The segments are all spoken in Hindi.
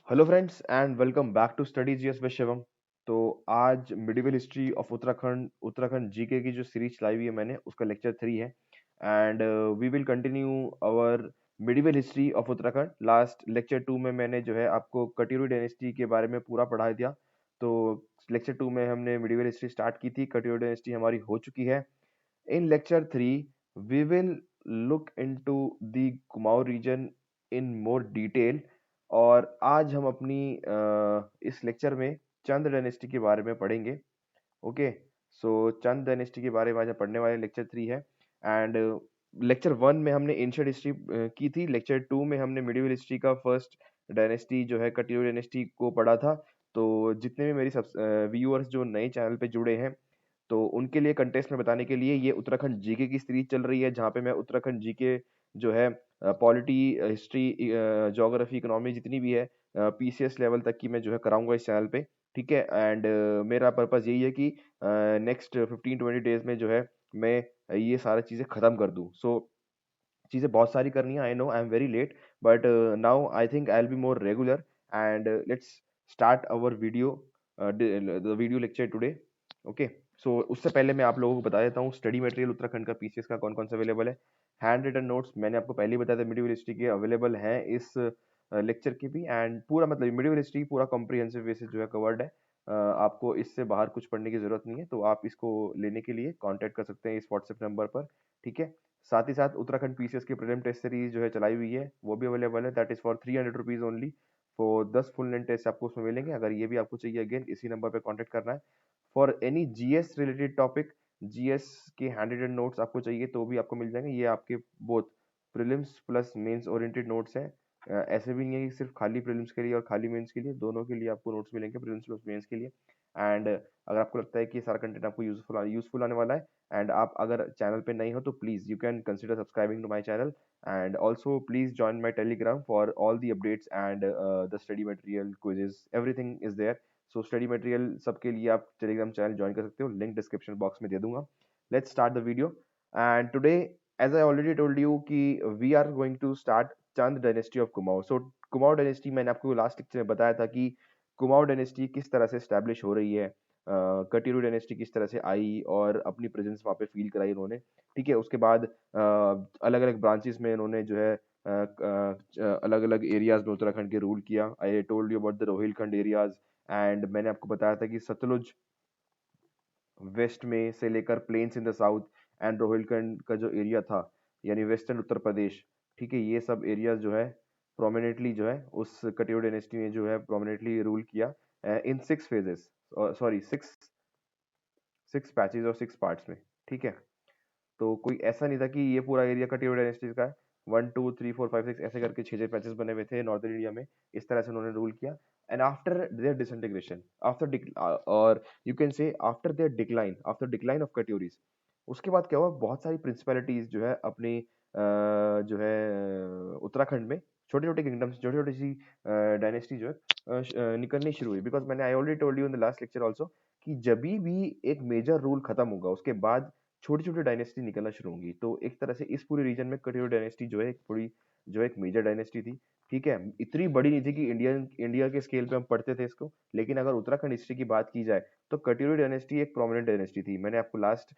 Hello friends and welcome back to study GS with Shivam. तो आज medieval history of Uttarakhand Uttarakhand GK की जो सीरीज चलाई हुई है मैंने उसका लेक्चर 3 है and we will continue our medieval history of Uttarakhand. Last lecture 2 में मैंने जो है आपको कटियूरी डायनेस्टी के बारे में पूरा पढ़ा दिया। तो लेक्चर 2 में हमने मिडिवल हिस्ट्री स्टार्ट की थी, कटियूरी डायनेस्टी हमारी हो चुकी है। In lecture 3, we will look into the Kumaon region in more detail। और आज हम अपनी इस लेक्चर में चंद डायनेस्टी के बारे में पढ़ेंगे। ओके, सो चंद डायनेस्टी के बारे में आज हम पढ़ने वाले लेक्चर 3 है। एंड लेक्चर 1 में हमने एंशिएंट हिस्ट्री की थी। लेक्चर 2 में हमने मिडिवल हिस्ट्री का फर्स्ट डायनेस्टी जो है कटियूरी डायनेस्टी को पढ़ा था। तो जितने भी मेरी सब व्यूअर्स जो नए चैनल पे जुड़े हैं तो उनके लिए कंटेक्स्ट में बताने के लिए ये उत्तराखंड जीके की सीरीज चल रही है, जहाँ पे मैं उत्तराखंड जीके जो है पॉलिटी, हिस्ट्री, ज्योग्राफी, इकोनॉमी जितनी भी है पीसीएस लेवल तक की मैं जो है कराऊंगा इस चैनल पे। ठीक है, एंड मेरा पर्पस यही है कि नेक्स्ट 15-20 डेज में जो है मैं ये सारी चीज़ें ख़त्म कर दूँ। सो चीज़ें बहुत सारी करनी है, I know I am very late, but now I think I will be more regular. And let's start our video, the video lecture today. Okay, so उससे पहले मैं आप लोगों को बता देता हूँ स्टडी मटेरियल उत्तराखंड का पीसीएस का कौन कौन सा अवेलेबल है। हैंड रिटन नोट्स मैंने आपको पहले ही बताया था, मिडिवल हिस्ट्री के अवेलेबल हैं इस लेक्चर की भी। एंड पूरा मतलब मिडिवल हिस्ट्री पूरा कॉम्प्रिहेंसिव वे से जो है कवर्ड है। आपको इससे बाहर कुछ पढ़ने की जरूरत नहीं है, तो आप इसको लेने के लिए कांटेक्ट कर सकते हैं इस व्हाट्सएप नंबर पर। ठीक है, साथ ही साथ उत्तराखंड पीसीएस की प्रीलिम टेस्ट सीरीज जो है चलाई हुई है वो भी अवेलेबल है। That is for 300 rupees only. For 10 full length test आपको उसमें मिलेंगे। अगर ये भी आपको चाहिए, अगेन इसी नंबर पे कांटेक्ट करना है। For any GS related topic, GS के हैंड रिटन नोट्स आपको चाहिए तो भी आपको मिल जाएंगे। ये आपके both prelims plus mains oriented notes हैं। ऐसे भी नहीं है कि सिर्फ खाली प्रीलिम्स के लिए और खाली मेंस के लिए, दोनों के लिए आपको नोट्स मिलेंगे, प्रीलिम्स प्लस मेंस के लिए। एंड अगर आपको लगता है कि ये सारा कंटेंट आपको यूजफुल आने वाला है एंड आप अगर चैनल पे नहीं हो तो please you can consider subscribing to my channel. And also please join my Telegram for all the updates and the study material, quizzes, everything is there. So study material सबके लिए आप टेलीग्राम चैनल ज्वाइन कर सकते हो, लिंक डिस्क्रिप्शन बॉक्स में दे दूंगा। Let's start the video. And today as I already told you कि we are going to start Chand dynasty of Kumaon. So Kumaon dynasty मैंने आपको लास्ट लेक्चर में बताया था कि कुमाऊं डायनेस्टी किस तरह से स्टैब्लिश हो रही है, कटिरू डायनेस्टी किस तरह से आई और अपनी प्रेजेंस वहाँ पे फील कराई उन्होंने। ठीक है, उसके बाद अलग अलग ब्रांचेस में इन्होंने जो है अलग अलग एरियाज में उत्तराखंड के रूल किया। I told you about the Rohilkhand areas. And मैंने आपको बताया था कि सतलुज वेस्ट में से लेकर plains in the south and Rohilkhand का जो एरिया था यानी वेस्टर्न उत्तर प्रदेश, ठीक है, ये सब एरियाज जो है प्रोमिनेंटली जो है उस कटियो डायनेस्टी ने जो है प्रोमिनेंटली रूल किया इन 6 फेजेस, सॉरी 6 पैचेज और 6 पार्ट्स में। ठीक है, तो कोई ऐसा नहीं था कि ये पूरा एरिया कटियो डायनेस्टी का है। 1 2 3 4 5 6 ऐसे करके 6 6 पैचेस बने हुए थे नॉर्दर्न इंडिया में। इस तरह से उन्होंने रूल किया। एंड आफ्टर देयर डिसइंटीग्रेशन, और you can say after their decline, after decline of Katyuris, उसके बाद क्या हुआ, बहुत सारी प्रिंसिपैलिटीज जो है अपनी जो है उत्तराखंड में छोटे छोटे किंगडम्स, छोटी छोटी सी डायनेस्टी जो है निकलनी शुरू हुई। बिकॉज मैंने आई already told you in the last lecture also कि जब भी एक मेजर रूल खत्म होगा उसके बाद छोटी छोटी डायनेस्टी निकलना शुरू होंगी। तो एक तरह से इस पूरे रीजन में कटियो डायनेस्टी जो है एक पूरी जो एक मेजर डायनेस्टी थी। ठीक है, इतनी बड़ी नहीं थी कि इंडिया के स्केल पे हम पढ़ते थे इसको, लेकिन अगर उत्तराखंड हिस्ट्री की बात की जाए तो कटियो डायनेस्टी एक प्रोमिनेंट डायनेस्टी थी। मैंने आपको लास्ट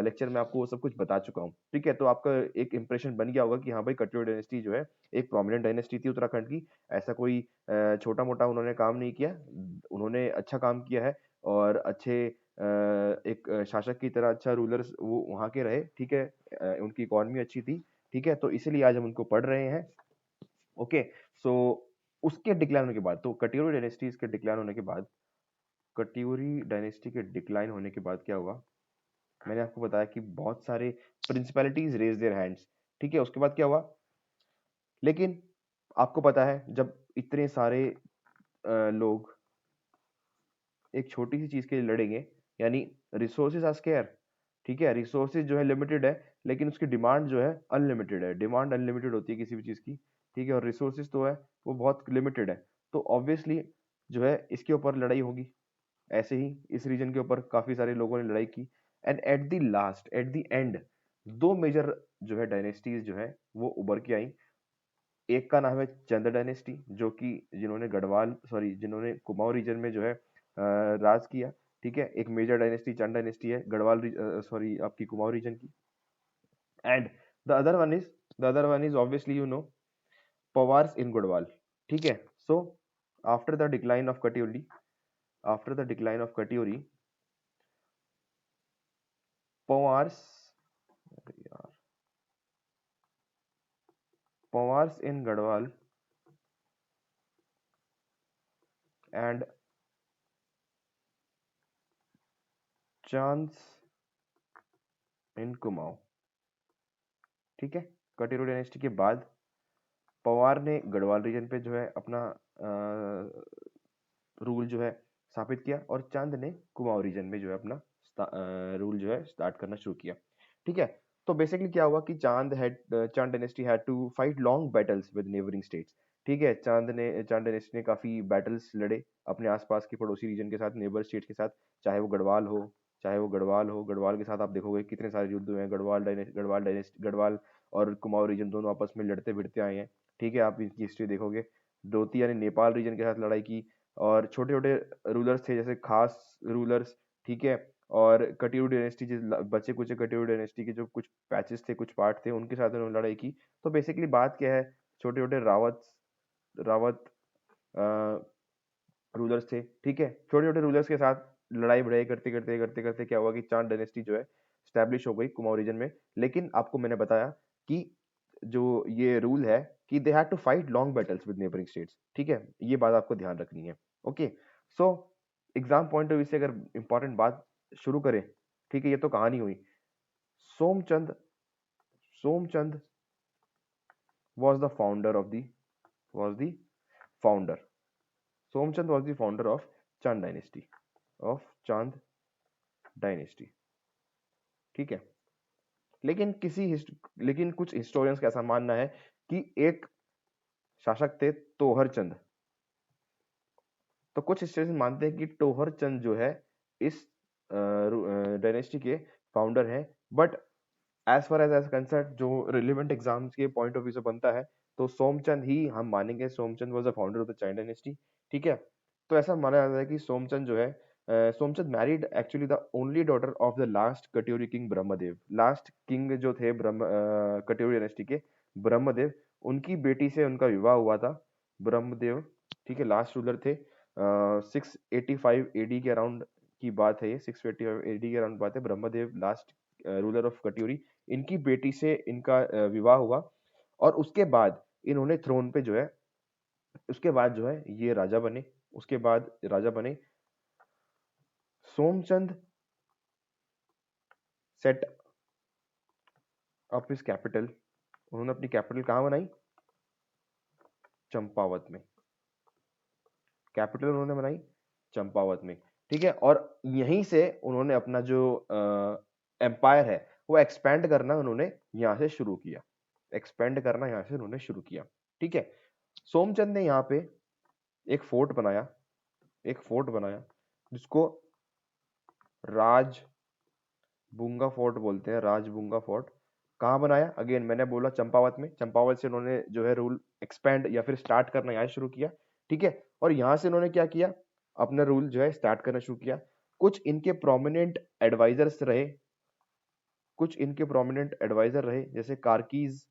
लेक्चर में आपको वो सब कुछ बता चुका हूँ। ठीक है, तो आपका एक इंप्रेशन बन गया होगा कि हाँ भाई कटियो डायनेस्टी जो है एक प्रोमिनेंट डायनेस्टी थी उत्तराखंड की। ऐसा कोई छोटा मोटा उन्होंने काम नहीं किया, उन्होंने अच्छा काम किया है और अच्छे एक शासक की तरह अच्छा रूलर्स वो वहाँ के रहे। ठीक है, उनकी इकॉनमी अच्छी थी। ठीक है, तो इसीलिए आज हम उनको पढ़ रहे हैं। ओके, सो उसके डिक्लाइन होने के बाद, तो कटियोरी डायनेस्टी के डिक्लाइन होने के बाद, कटियोरी डायनेस्टी के डिक्लाइन होने के बाद क्या हुआ, मैंने आपको बताया कि बहुत सारे प्रिंसिपैलिटीज रेज देयर हैंड्स। ठीक है, उसके बाद क्या हुआ, लेकिन आपको पता है जब इतने सारे लोग एक छोटी सी चीज के लिए लड़ेंगे, यानी रिसोर्सेज आर स्केयर। ठीक है, रिसोर्सेज जो है लिमिटेड है लेकिन उसकी डिमांड जो है अनलिमिटेड है। डिमांड अनलिमिटेड होती है किसी भी चीज की। ठीक है, और रिसोर्सेज तो है वो बहुत लिमिटेड है। तो ऑब्वियसली जो है इसके ऊपर लड़ाई होगी। ऐसे ही इस रीजन के ऊपर काफी सारे लोगों ने लड़ाई की। And at the last, at the end, दो मेजर जो है डायनेस्टीज जो है वो उभर के आई। एक का नाम है चंद डायनेस्टी, जो कि जिन्होंने कुमाऊं रीजन में जो है राज किया। ठीक है, एक मेजर डायनेस्टी चंद डायनेस्टी है आपकी कुमाऊं रीजन की। And the other one is obviously Pawars in Garhwal. ठीक है, so after the decline of Katyoli Pawars in Garhwal and Chands in Kumaon. ठीक है, कटियोली डायनेस्टी के बाद पवार ने गढ़वाल रीजन पे जो है अपना रूल जो है स्थापित किया, और चांद ने कुमाऊं रीजन में जो है अपना रूल जो है स्टार्ट करना शुरू किया। ठीक है, तो बेसिकली क्या हुआ कि Chand dynasty had to fight long battles with neighbouring states. ठीक है, चांद डायनेस्टी ने काफी बैटल्स लड़े अपने आसपास के पड़ोसी रीजन के साथ, नेबर स्टेट्स के साथ, चाहे वो गढ़वाल के साथ आप देखोगे कितने सारे युद्ध हुए हैं। गढ़वाल और कुमाऊं रीजन दोनों आपस में लड़ते भिड़ते आए हैं। ठीक है, आप इनकी हिस्ट्री देखोगे। डोती यानी नेपाल रीजन के साथ लड़ाई की, और छोटे छोटे रूलर्स थे जैसे खास रूलर्स। ठीक है, और कटियोली डायनेस्टी बचे कुचे कटियोली डायनेस्टी के जो कुछ पैचेस थे, कुछ पार्ट थे, उनके साथ उन्होंने लड़ाई की। तो बेसिकली बात क्या है, छोटे छोटे रावत रूलर्स थे। ठीक है, छोटे छोटे रूलर्स के साथ लड़ाई बढ़ाई करते करते क्या हुआ कि चांद डायनेस्टी जो है स्टैब्लिश हो गई कुमाऊं रीजन में। लेकिन आपको मैंने बताया कि जो ये रूल है कि they had to fight long battles with neighbouring states. ठीक है, ये बात आपको ध्यान रखनी है। Okay, so exam point of view से अगर इंपॉर्टेंट बात शुरू करें, ठीक है, ये तो कहानी हुई। Somchand Somchand was the founder of the was the founder Somchand was the founder of Chand dynasty। ठीक है, लेकिन कुछ हिस्टोरियंस का ऐसा मानना है कि एक शासक थे तोहर चंद। तो कुछ हिस्टोरियंस मानते हैं कि तोहर चंद जो है इस डायनेस्टी के फाउंडर हैं। But as far as concern जो रिलेवेंट एग्जाम्स के पॉइंट ऑफ व्यू से बनता है, तो सोमचंद ही हम मानेंगे। Somchand was the founder of the China dynasty. ठीक है, तो ऐसा माना जाता है कि सोमचंद जो है Somchand married actually the only daughter of the last Katyuri king Brahmadev. Last king जो थे कटियोरी डायनेस्टी के, ब्रह्मदेव, उनकी बेटी से उनका विवाह हुआ था। ब्रह्मदेव, ठीक है, लास्ट रूलर थे। 685 एडी के अराउंड की बात है, ये 685 एडी के अराउंड बात है। ब्रह्मदेव लास्ट रूलर ऑफ कटियोरी, इनकी बेटी से इनका विवाह हुआ, और उसके बाद इन्होंने थ्रोन पे जो है ये राजा बने। उसके बाद राजा बने। Somchand set up his capital. उन्होंने अपनी कैपिटल कहाँ बनाई? चंपावत में। कैपिटल उन्होंने बनाई चंपावत में। ठीक है, और यहीं से उन्होंने अपना जो एम्पायर है वो एक्सपेंड करना उन्होंने यहाँ से शुरू किया। ठीक है, सोमचंद ने यहाँ पे एक फोर्ट बनाया जिसको राजबुंगा फोर्ट बोलते हैं। राजबुंगा फोर्ट कहाँ बनाया? अगेन मैंने बोला चंपावत में। चंपावत से उन्होंने जो है रूल एक्सपेंड या फिर स्टार्ट करना यहाँ शुरू किया। ठीक है, और यहाँ से उन्होंने क्या किया? अपना रूल जो है स्टार्ट करना शुरू किया। कुछ इनके प्रोमिनेंट एडवाइजर रहे जैसे कार्कीज,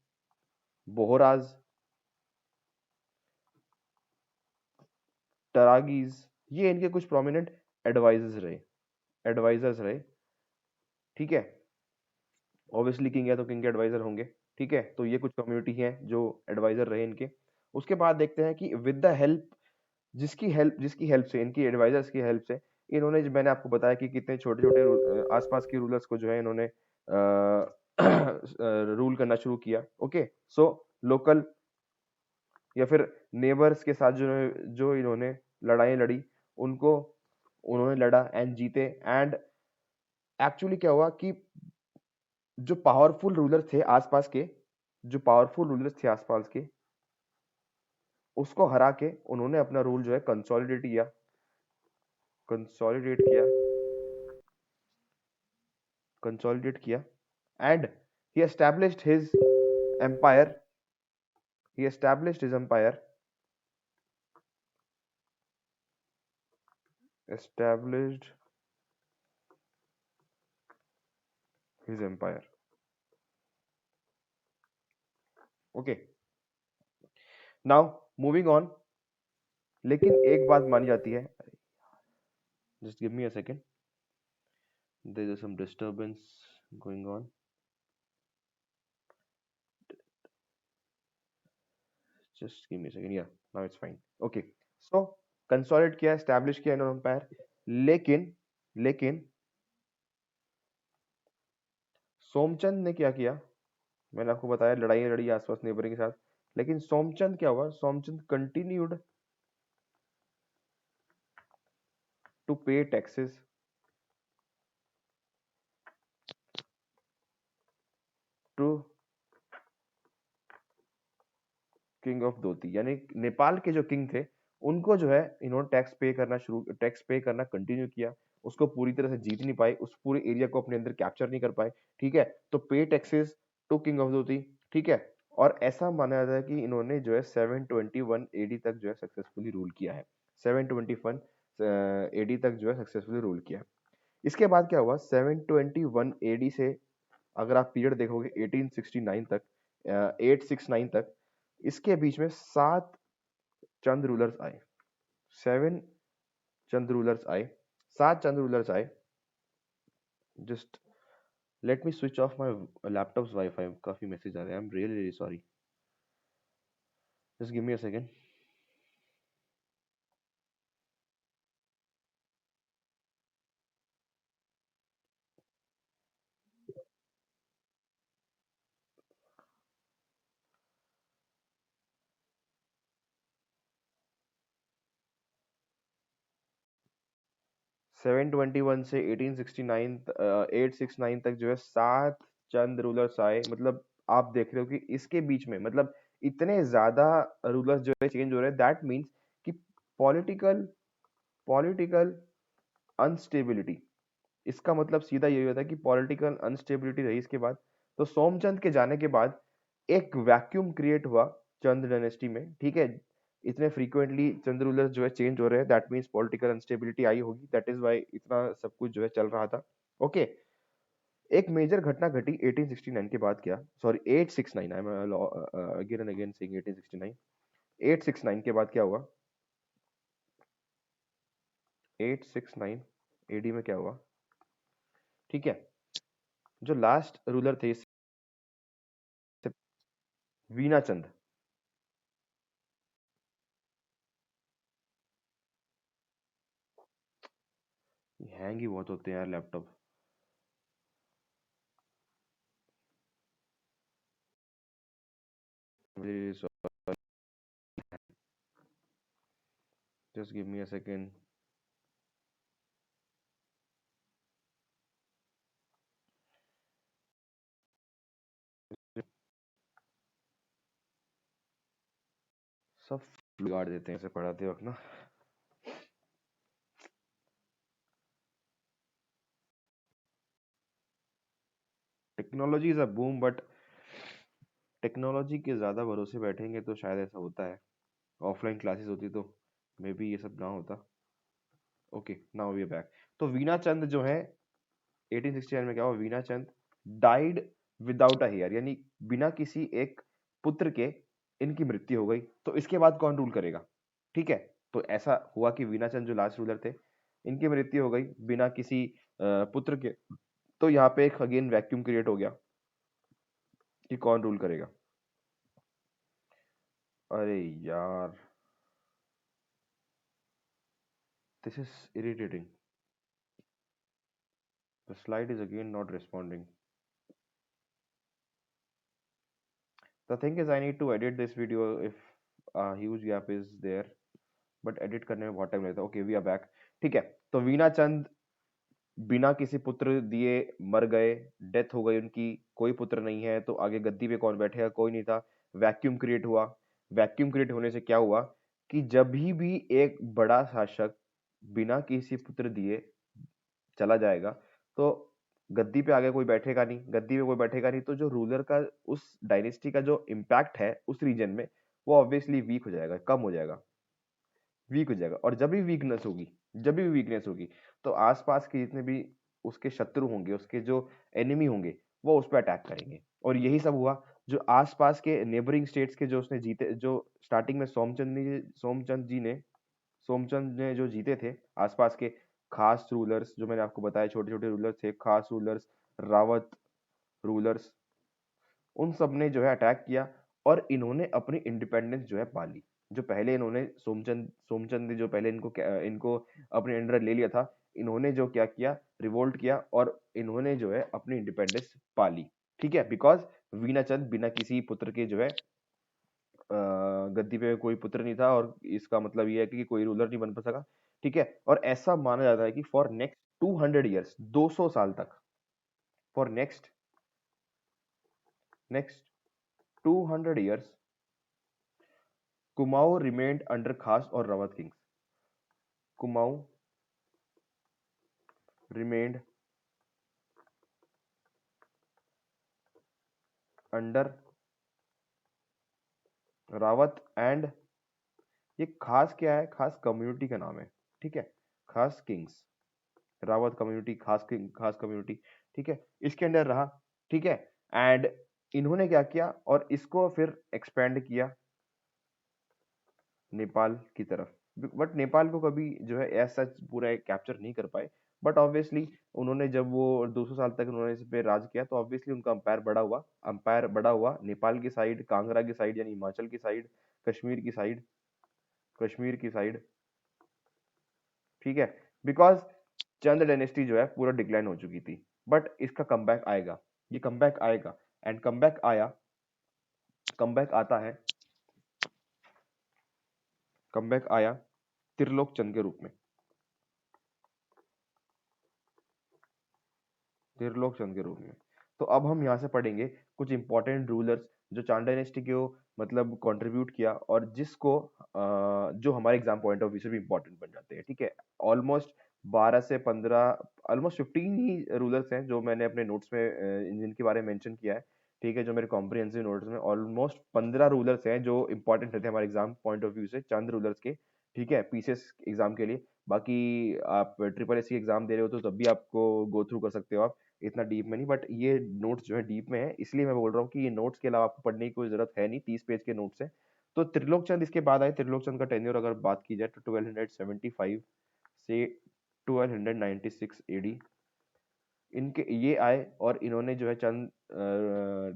बोहराज, टरागीज, ये इनके कुछ प्रोमिनेंट एडवाइजर्स रहे। ठीक है, ऑब्वियसली किंग है तो किंग के एडवाइजर होंगे। ठीक है, तो ये कुछ कम्युनिटी है जो एडवाइजर रहे इनके। उसके बाद देखते हैं कि विद द हेल्प जिसकी हेल्प से, इनकी एडवाइजर्स की हेल्प से, इन्होंने, जो मैंने आपको बताया कि कितने छोटे छोटे आसपास के रूलर्स को जो है इन्होंने रूल करना शुरू किया। ओके, सो लोकल या फिर नेबर्स के साथ जो इन्होंने लड़ाई लड़ी, उनको उन्होंने लड़ा एंड जीते। एंड एक्चुअली क्या हुआ कि जो पावरफुल रूलर थे आसपास के, उसको हरा के उन्होंने अपना रूल जो है कंसोलिडेट किया and he established his empire he established his empire, established his empire. Okay, now moving on. लेकिन एक बात मानी जाती है, just give me a second, there is some disturbance going on, just give me a second, yeah, now it's fine. Okay, so consolidate किया, एस्टैब्लिश किया इन्होंने एम्पायर, लेकिन लेकिन सोमचंद ने क्या किया, मैंने आपको बताया लड़ाइयाँ लड़ी आसपास नेबरिंग के साथ, लेकिन सोमचंद क्या हुआ, सोमचंद कंटिन्यूड टू पे taxes to king of Dutee, यानी नेपाल के जो किंग थे उनको जो है इन्होंने टैक्स पे करना कंटिन्यू किया, उसको पूरी तरह से जीत नहीं पाए, उस पूरे एरिया को अपने अंदर कैप्चर नहीं कर पाए, ठीक है, तो पे taxes to king of Dutee, ठीक है, और ऐसा माना जाता है कि इन्होंने जो है 721 एडी तक जो है सक्सेसफुली रूल किया है, 721 एडी तक जो है सक्सेसफुली रूल किया है। इसके बाद क्या हुआ, 721 एडी से अगर आप पीरियड देखोगे 1869 तक, 869 तक, इसके बीच में 7 चंद रूलर्स आए, 7 चंद रूलर्स आए, 7 चंद रूलर्स आए। Just let me switch off my laptops wifi, काफी मैसेज आ रहे हैं, I am really really sorry, just give me a second. 721 से 1869 869 तक जो है 7 चंद रूलर्स आए, मतलब आप देख रहे हो कि इसके बीच में मतलब इतने ज्यादा रूलर्स जो है चेंज हो रहे हैं, दैट मीन्स कि पॉलिटिकल पॉलिटिकल अनस्टेबिलिटी, इसका मतलब सीधा यही होता है कि पॉलिटिकल अनस्टेबिलिटी रही इसके बाद, तो सोमचंद के जाने के बाद एक वैक्यूम क्रिएट हुआ चंद डायनेस्टी में, ठीक है, इतने फ्रीक्वेंटली चंद रूलर्स जो है चेंज हो रहे हैं, दैट मींस पॉलिटिकल अनस्टेबिलिटी आई होगी, दैट इज व्हाई इतना सब कुछ जो है चल रहा था। ओके, एक मेजर घटना घटी 1869 के बाद, क्या sorry 869, I am again and again saying 1869, 869 के बाद क्या हुआ, 869 एडी में क्या हुआ, ठीक है, जो लास्ट रूलर थे वीना चंद, हैंग ही बहुत होते हैं यार laptop, just give me a second। सब बिगाड़ देते हैं ऐसे पढ़ाते वक्त ना। Technology is a boom, but technology के ज़्यादा भरोसे बैठेंगे तो शायद ऐसा होता है, ऑफलाइन क्लासेस होती तो मे बी ये सब ना होता। Okay, now we are back. तो वीना चंद जो है 1869 में क्या हुआ, Vina Chand died without a heir, यानी बिना किसी एक पुत्र के इनकी मृत्यु हो गई, तो इसके बाद कौन रूल करेगा, ठीक है, तो ऐसा हुआ कि वीना चंद जो लास्ट रूलर थे इनकी मृत्यु हो गई बिना किसी पुत्र के, तो यहाँ पे एक अगेन वैक्यूम क्रिएट हो गया कि कौन रूल करेगा। अरे यार, this is irritating, the slide is again not responding. The thing is I need to edit this video if huge gap is there, but edit करने में बहुत टाइम लगता है। ओके, वी आर बैक, ठीक है, तो वीना चंद बिना किसी पुत्र दिए मर गए, डेथ हो गई उनकी, कोई पुत्र नहीं है, तो आगे गद्दी पे कौन बैठेगा, कोई नहीं था, वैक्यूम क्रिएट हुआ, वैक्यूम क्रिएट होने से क्या हुआ कि जब भी एक बड़ा शासक बिना किसी पुत्र दिए चला जाएगा, तो गद्दी पे आगे कोई बैठेगा नहीं, गद्दी पे कोई बैठेगा नहीं, तो जो रूलर का उस डायनेस्टी का जो इम्पैक्ट है उस रीजन में वो ऑब्वियसली वीक हो जाएगा, कम हो जाएगा, वीक हो जाएगा। और जब भी वीकनेस होगी तो आसपास के जितने भी उसके शत्रु होंगे, उसके जो एनिमी होंगे, वो उस पर अटैक करेंगे। और यही सब हुआ। जो आसपास के नेबरिंग स्टेट्स के जो उसने जीते, जो स्टार्टिंग में सोमचंद ने जो जीते थे आसपास के खास रूलर्स, जो मैंने आपको बताया छोटे छोटे रूलर्स थे, खास रूलर्स, रावत रूलर्स, उन सब ने जो है अटैक किया और इन्होंने अपनी इंडिपेंडेंस जो है पा ली। जो पहले इन्होंने सोमचंद ने जो पहले इनको अपने अंडर ले लिया था, इन्होंने जो क्या किया, रिवोल्ट किया और इन्होंने जो है अपनी इंडिपेंडेंस पा ली। ठीक है, बिकॉज वीनाचंद बिना किसी पुत्र के जो है गद्दी पे कोई पुत्र नहीं था, और इसका मतलब ये है कि कोई रूलर नहीं बन सका। ठीक है, और ऐसा माना जाता है कि फॉर नेक्स्ट 200 ईयर्स, 200 साल तक, for next 200 years Kumaon remained under खास और Rawat Kings. Kumaon remained under Rawat and, ये खास क्या है, खास कम्युनिटी का नाम है। ठीक है, खास किंग्स, रावत कम्युनिटी, खास कम्युनिटी। ठीक है, इसके अंडर रहा। ठीक है, एंड इन्होंने क्या किया और इसको फिर एक्सपेंड किया नेपाल की तरफ। बट नेपाल को कभी जो है एज सच पूरा कैप्चर नहीं कर पाए। बट ऑब्वियसली उन्होंने जब वो 200 साल तक उन्होंने इस पे राज किया तो ऑब्वियसली उनका अंपायर बड़ा हुआ नेपाल की साइड, कांगड़ा की साइड यानी हिमाचल की साइड, कश्मीर की साइड, कश्मीर की साइड। ठीक है, बिकॉज चंद डायनेस्टी जो है पूरा डिक्लाइन हो चुकी थी। बट इसका कमबैक आएगा, ये कमबैक आएगा। एंड कमबैक आता है, कमबैक आया त्रिलोक चंद के रूप में, त्रिलोक चंद के रूप में। तो अब हम यहाँ से पढ़ेंगे कुछ इंपॉर्टेंट रूलर्स जो चांद डायनेस्टी को मतलब कंट्रीब्यूट किया और जिसको जो हमारे एग्जाम पॉइंट ऑफ व्यू से भी इंपॉर्टेंट बन जाते हैं। ठीक है, ऑलमोस्ट 12 से 15, ऑलमोस्ट 15 ही रूलर्स हैं जो मैंने अपने नोट्स में जिनके बारे में मेंशन किया है। ठीक है, जो मेरे कॉम्प्रिहेंसिव नोट्स में ऑलमोस्ट 15 रूलर्स हैं जो इंपॉर्टेंट रहते हैं हमारे एग्जाम पॉइंट ऑफ व्यू से, चंद रूलर्स के। ठीक है, पीसीएस एग्जाम के लिए। बाकी आप ट्रिपल एस की एग्जाम दे रहे हो तो तब भी आपको गो थ्रू कर सकते हो आप, इतना डीप में नहीं। बट ये नोट्स जो है डीप में है, इसलिए मैं बोल रहा हूँ कि ये नोट्स के अलावा आपको पढ़ने की कोई जरूरत है नहीं, 30 पेज के नोट्स है। तो त्रिलोक चंद इसके बाद आए। त्रिलोक चंद का टेन्योर अगर बात की जाए तो 1275 से 1296 एडी इनके ये आए और इन्होंने जो है चंद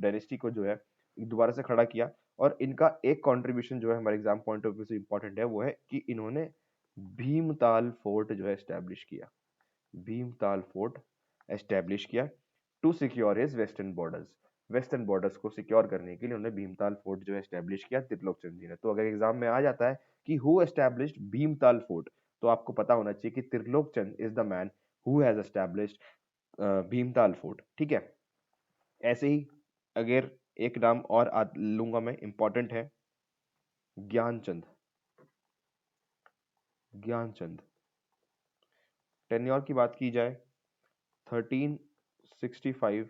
डायनेस्टी को जो है दोबारा से खड़ा किया। और इनका एक कंट्रीब्यूशन जो है हमारे एग्जाम पॉइंट ऑफ व्यू से इंपॉर्टेंट है, वो है कि इन्होंने भीमताल फोर्ट जो है एस्टेब्लिश किया, भीमताल फोर्ट एस्टेब्लिश किया to secure his western borders. Western borders को सिक्योर करने के लिए उन्होंने भीमताल फोर्ट जो है एस्टेब्लिश किया त्रिलोक चंद जी ने। तो अगर एग्जाम में आ जाता है कि हु एस्टेब्लिश्ड भीमताल फोर्ट, तो आपको पता होना चाहिए कि Trilok Chand is the man who has established Bhimtal fort. ठीक है, ऐसे ही अगर एक नाम और लूंगा मैं, इंपॉर्टेंट है, ज्ञानचंद। ज्ञानचंद टेन्योर की बात की जाए 1365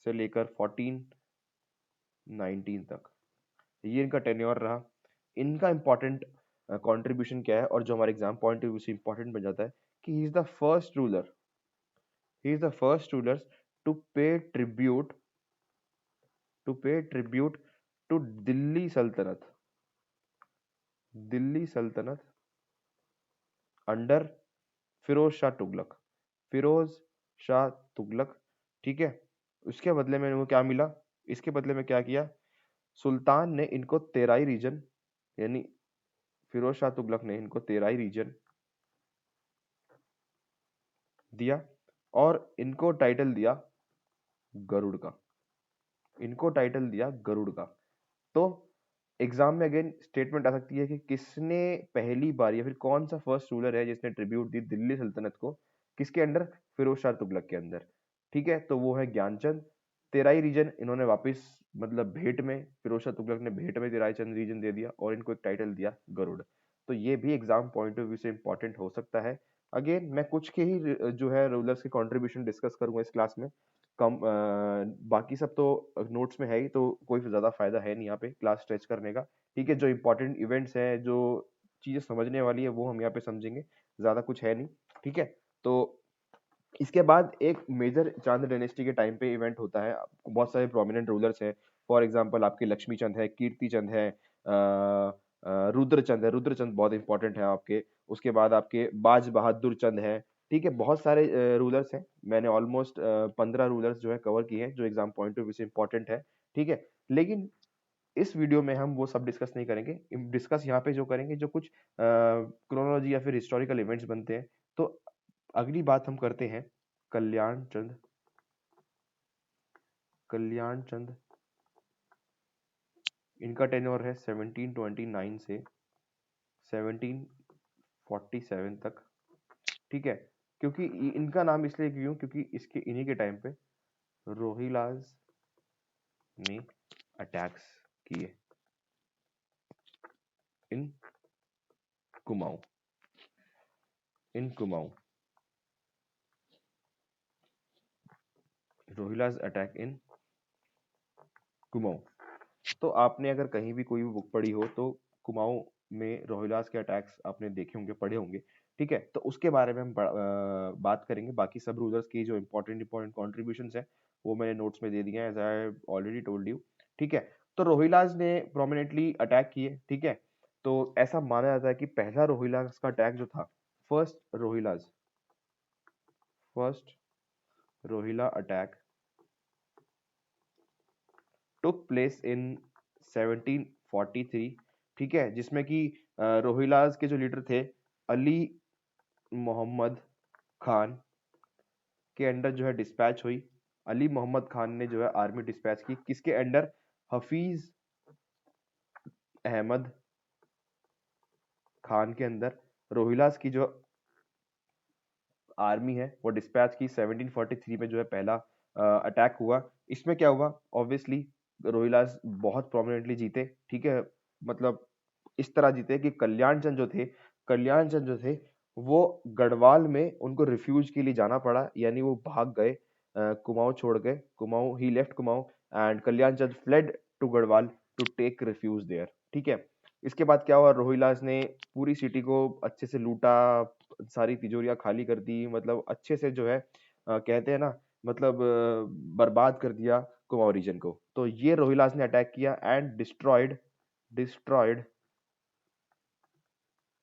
से लेकर 1419 तक, ये इनका टेन्योर रहा। इनका इंपॉर्टेंट कंट्रीब्यूशन क्या है और जो हमारे एग्जाम पॉइंट ऑफ व्यू से इंपॉर्टेंट बन जाता है कि he is the first ruler, he is the first ruler to pay tribute, to pay tribute to Delhi sultanate, Delhi sultanate under Firoz Shah Tughlaq, Firoz Shah Tughlaq. ठीक है, उसके बदले में इनको क्या मिला, इसके बदले में क्या किया, सुल्तान ने इनको तेराई रीजन, यानी फिरोज शाह तुगलक ने इनको तेराई रीजन दिया और इनको टाइटल दिया गरुड़ का, इनको टाइटल दिया गरुड़ का। तो एग्जाम में अगेन स्टेटमेंट आ सकती है कि किसने पहली बार या फिर कौन सा फर्स्ट रूलर है जिसने ट्रिब्यूट दी दिल्ली सल्तनत को, किसके अंडर, फिरोज शाह तुगलक के अंदर। ठीक है, तो वो है ज्ञानचंद। तेराई रीजन इन्होंने वापस मतलब भेंट में, फिरोज शाह तुगलक ने भेंट में तेराई चंद रीजन दे दिया और इनको एक टाइटल दिया गरुड़। तो ये भी एग्जाम पॉइंट ऑफ व्यू से इंपॉर्टेंट हो सकता है। अगेन मैं कुछ के ही जो है रूलर्स के कंट्रीब्यूशन डिस्कस करूंगा इस क्लास में। कम बाकी सब तो नोट्स में है ही, तो कोई ज़्यादा फायदा है नहीं यहाँ पे क्लास स्ट्रेच करने का। ठीक है, जो इंपॉर्टेंट इवेंट्स हैं, जो चीज़ें समझने वाली है, वो हम यहाँ पे समझेंगे, ज़्यादा कुछ है नहीं। ठीक है, तो इसके बाद एक मेजर चांद डायनेस्टी के टाइम पे इवेंट होता है। बहुत सारे प्रोमिनेंट रूलर्स हैं। फॉर एग्जांपल आपके लक्ष्मी चंद है, कीर्ति चंद है, रुद्रचंद है। रुद्रचंद बहुत इंपॉर्टेंट है आपके। उसके बाद आपके बाज बहादुर चंद है। ठीक है, बहुत सारे रूलर्स हैं। मैंने ऑलमोस्ट 15 रूलर्स जो है कवर किए हैं, जो एग्जाम पॉइंट ऑफ व्यू से इंपॉर्टेंट है। ठीक है, लेकिन इस वीडियो में हम वो सब डिस्कस नहीं करेंगे। डिस्कस यहाँ पे जो करेंगे, जो कुछ क्रोनोलॉजी या फिर हिस्टोरिकल इवेंट्स बनते हैं। तो अगली बात हम करते हैं कल्याण चंद। कल्याण चंद, इनका टेन्योर है 1729 से 1747 तक। ठीक है, क्योंकि इनका नाम इसलिए क्यों, क्योंकि इसके इन्हीं के टाइम पे रोहिलाज ने अटैक्स किए इन कुमाऊं। इन कुमाऊं, रोहिलाज अटैक इन कुमाऊं। तो आपने अगर कहीं भी कोई भी बुक पढ़ी हो, तो कुमाऊं में रोहिलास के अटैक्स आपने देखे होंगे, पढ़े होंगे। ठीक है, तो उसके बारे में हम बात करेंगे। बाकी सब रूलर्स की जो इंपॉर्टेंट इंपॉर्टेंट कॉन्ट्रीब्यूशंस हैं, वो मैंने नोट्स में दे दिए हैं, as I already told you. ठीक है, तो रोहिलास ने प्रोमिनेंटली अटैक किए। ठीक है, तो ऐसा माना जाता है कि पहला रोहिलास का अटैक जो था, first Rohillas, first Rohilla attack took place in 1743। ठीक है, जिसमें कि रोहिलास के जो लीडर थे, अली मोहम्मद खान के अंडर जो है डिस्पैच हुई। अली मोहम्मद खान ने जो है आर्मी डिस्पैच की, किसके अंडर? हफीज अहमद खान के अंदर रोहिलास की जो आर्मी है वो डिस्पैच की। 1743 में जो है पहला अटैक हुआ। इसमें क्या हुआ? ऑब्वियसली रोहिलास बहुत प्रोमिनेंटली जीते। ठीक है, मतलब इस तरह जीते कि कल्याण चंद जो थे, कल्याण चंद जो थे, वो गढ़वाल में उनको रिफ्यूज के लिए जाना पड़ा, यानी वो भाग गए, कुमाऊं छोड़ गए। Kumaon, he left Kumaon and Kalyan Chand fled to Garhwal to take refuge there. ठीक है, इसके बाद क्या हुआ? रोहिलास ने पूरी सिटी को अच्छे से लूटा, सारी तिजोरियां खाली कर दी, मतलब अच्छे से जो है कहते हैं ना, मतलब बर्बाद कर दिया कुमाऊं रीजन को। तो ये रोहिलास ने अटैक किया and destroyed destroyed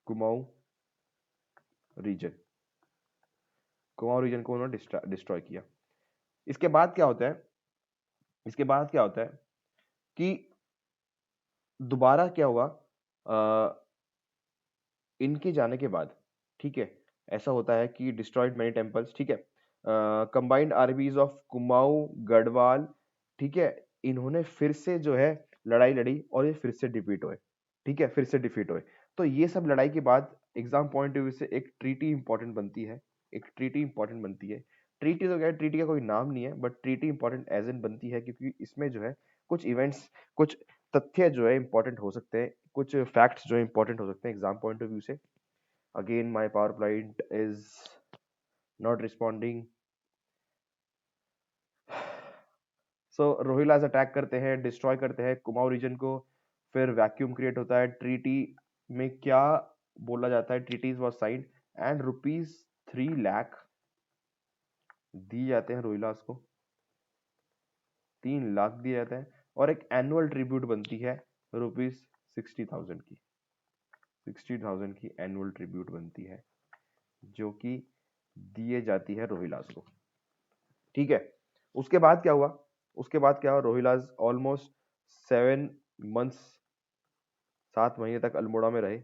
Kumaon region. Kumaon region को उन्होंने डिस्ट्रॉय किया। इसके बाद क्या होता है? इसके बाद क्या होता है कि दोबारा क्या हुआ? इनके जाने के बाद, ठीक है, ऐसा होता है कि डिस्ट्रॉयड मेनी टेम्पल्स। ठीक है, कंबाइंड आर्मीज ऑफ कुमाऊं, गढ़वाल। ठीक है, इन्होंने फिर से जो है लड़ाई लड़ी और ये फिर से डिफीट हुए। ठीक है, फिर से डिफीट हुए। तो ये सब लड़ाई के बाद एग्जाम पॉइंट ऑफ व्यू से एक ट्रीटी इंपॉर्टेंट बनती है। एक ट्रीटी इंपॉर्टेंट बनती है। ट्रीटी तो क्या है, ट्रीटी का कोई नाम नहीं है, but treaty important as in बनती है, क्योंकि इसमें जो है कुछ इवेंट्स, कुछ तथ्य जो है इंपॉर्टेंट हो सकते हैं, कुछ फैक्ट्स जो है इंपॉर्टेंट हो सकते हैं एग्जाम पॉइंट ऑफ व्यू से। Again, my PowerPoint is not responding. So Rohillas attack करते हैं, डिस्ट्रॉय करते हैं कुमाऊं रीजन को, फिर वैक्यूम क्रिएट होता है। ट्रीटी में क्या बोला जाता है? Treaties was signed and ₹3 lakh दिए जाते हैं रोहिलास को। 3 लाख दिए जाते हैं और एक एनुअल ट्रिब्यूट बनती है ₹60,000 की। 60,000 की एनुअल ट्रिब्यूट बनती है, जो कि दिए जाती है रोहिलास को। ठीक है, उसके बाद क्या हुआ? उसके बाद क्या हुआ? रोहिलास ऑलमोस्ट 7 मंथ्स, 7 महीने तक अल्मोड़ा में रहे।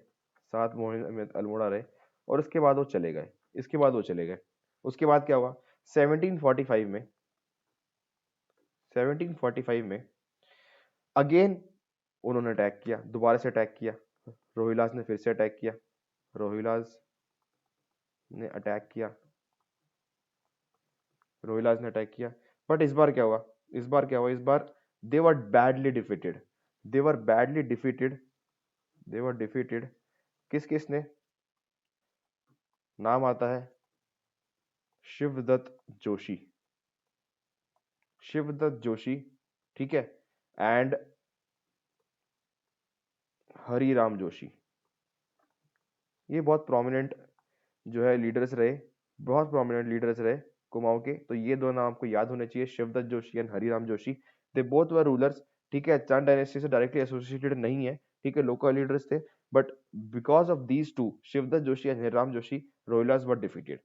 7 महीने में अल्मोड़ा रहे और उसके बाद वो चले गए। इसके बाद वो चले गए। उसके बाद क्या हुआ? 1745 में, 1745 में अगेन उन्होंने अटैक किया, दोबारा से अटैक किया। रोहिलास ने फिर से अटैक किया। रोहिलास ने अटैक किया। रोहिलास ने अटैक किया। बट इस बार क्या हुआ? इस बार क्या हुआ? इस बार they were badly defeated. They were badly defeated. They were defeated. किस किस ने? नाम आता है शिवदत्त जोशी। शिवदत्त जोशी, ठीक है, एंड हरिराम जोशी। ये बहुत प्रोमिनेंट जो है लीडर्स रहे, बहुत प्रोमिनेंट लीडर्स रहे कुमाऊं के। तो ये दो नाम आपको याद होने चाहिए, Shivdatt Joshi and Hariram Joshi. They both were rulers, ठीक है, चंद डायनेस्टी से डायरेक्टली एसोसिएटेड नहीं है, ठीक है, लोकल लीडर्स थे। But because of these two, Shivdatt Joshi and Hariram Joshi, Rohillas were defeated,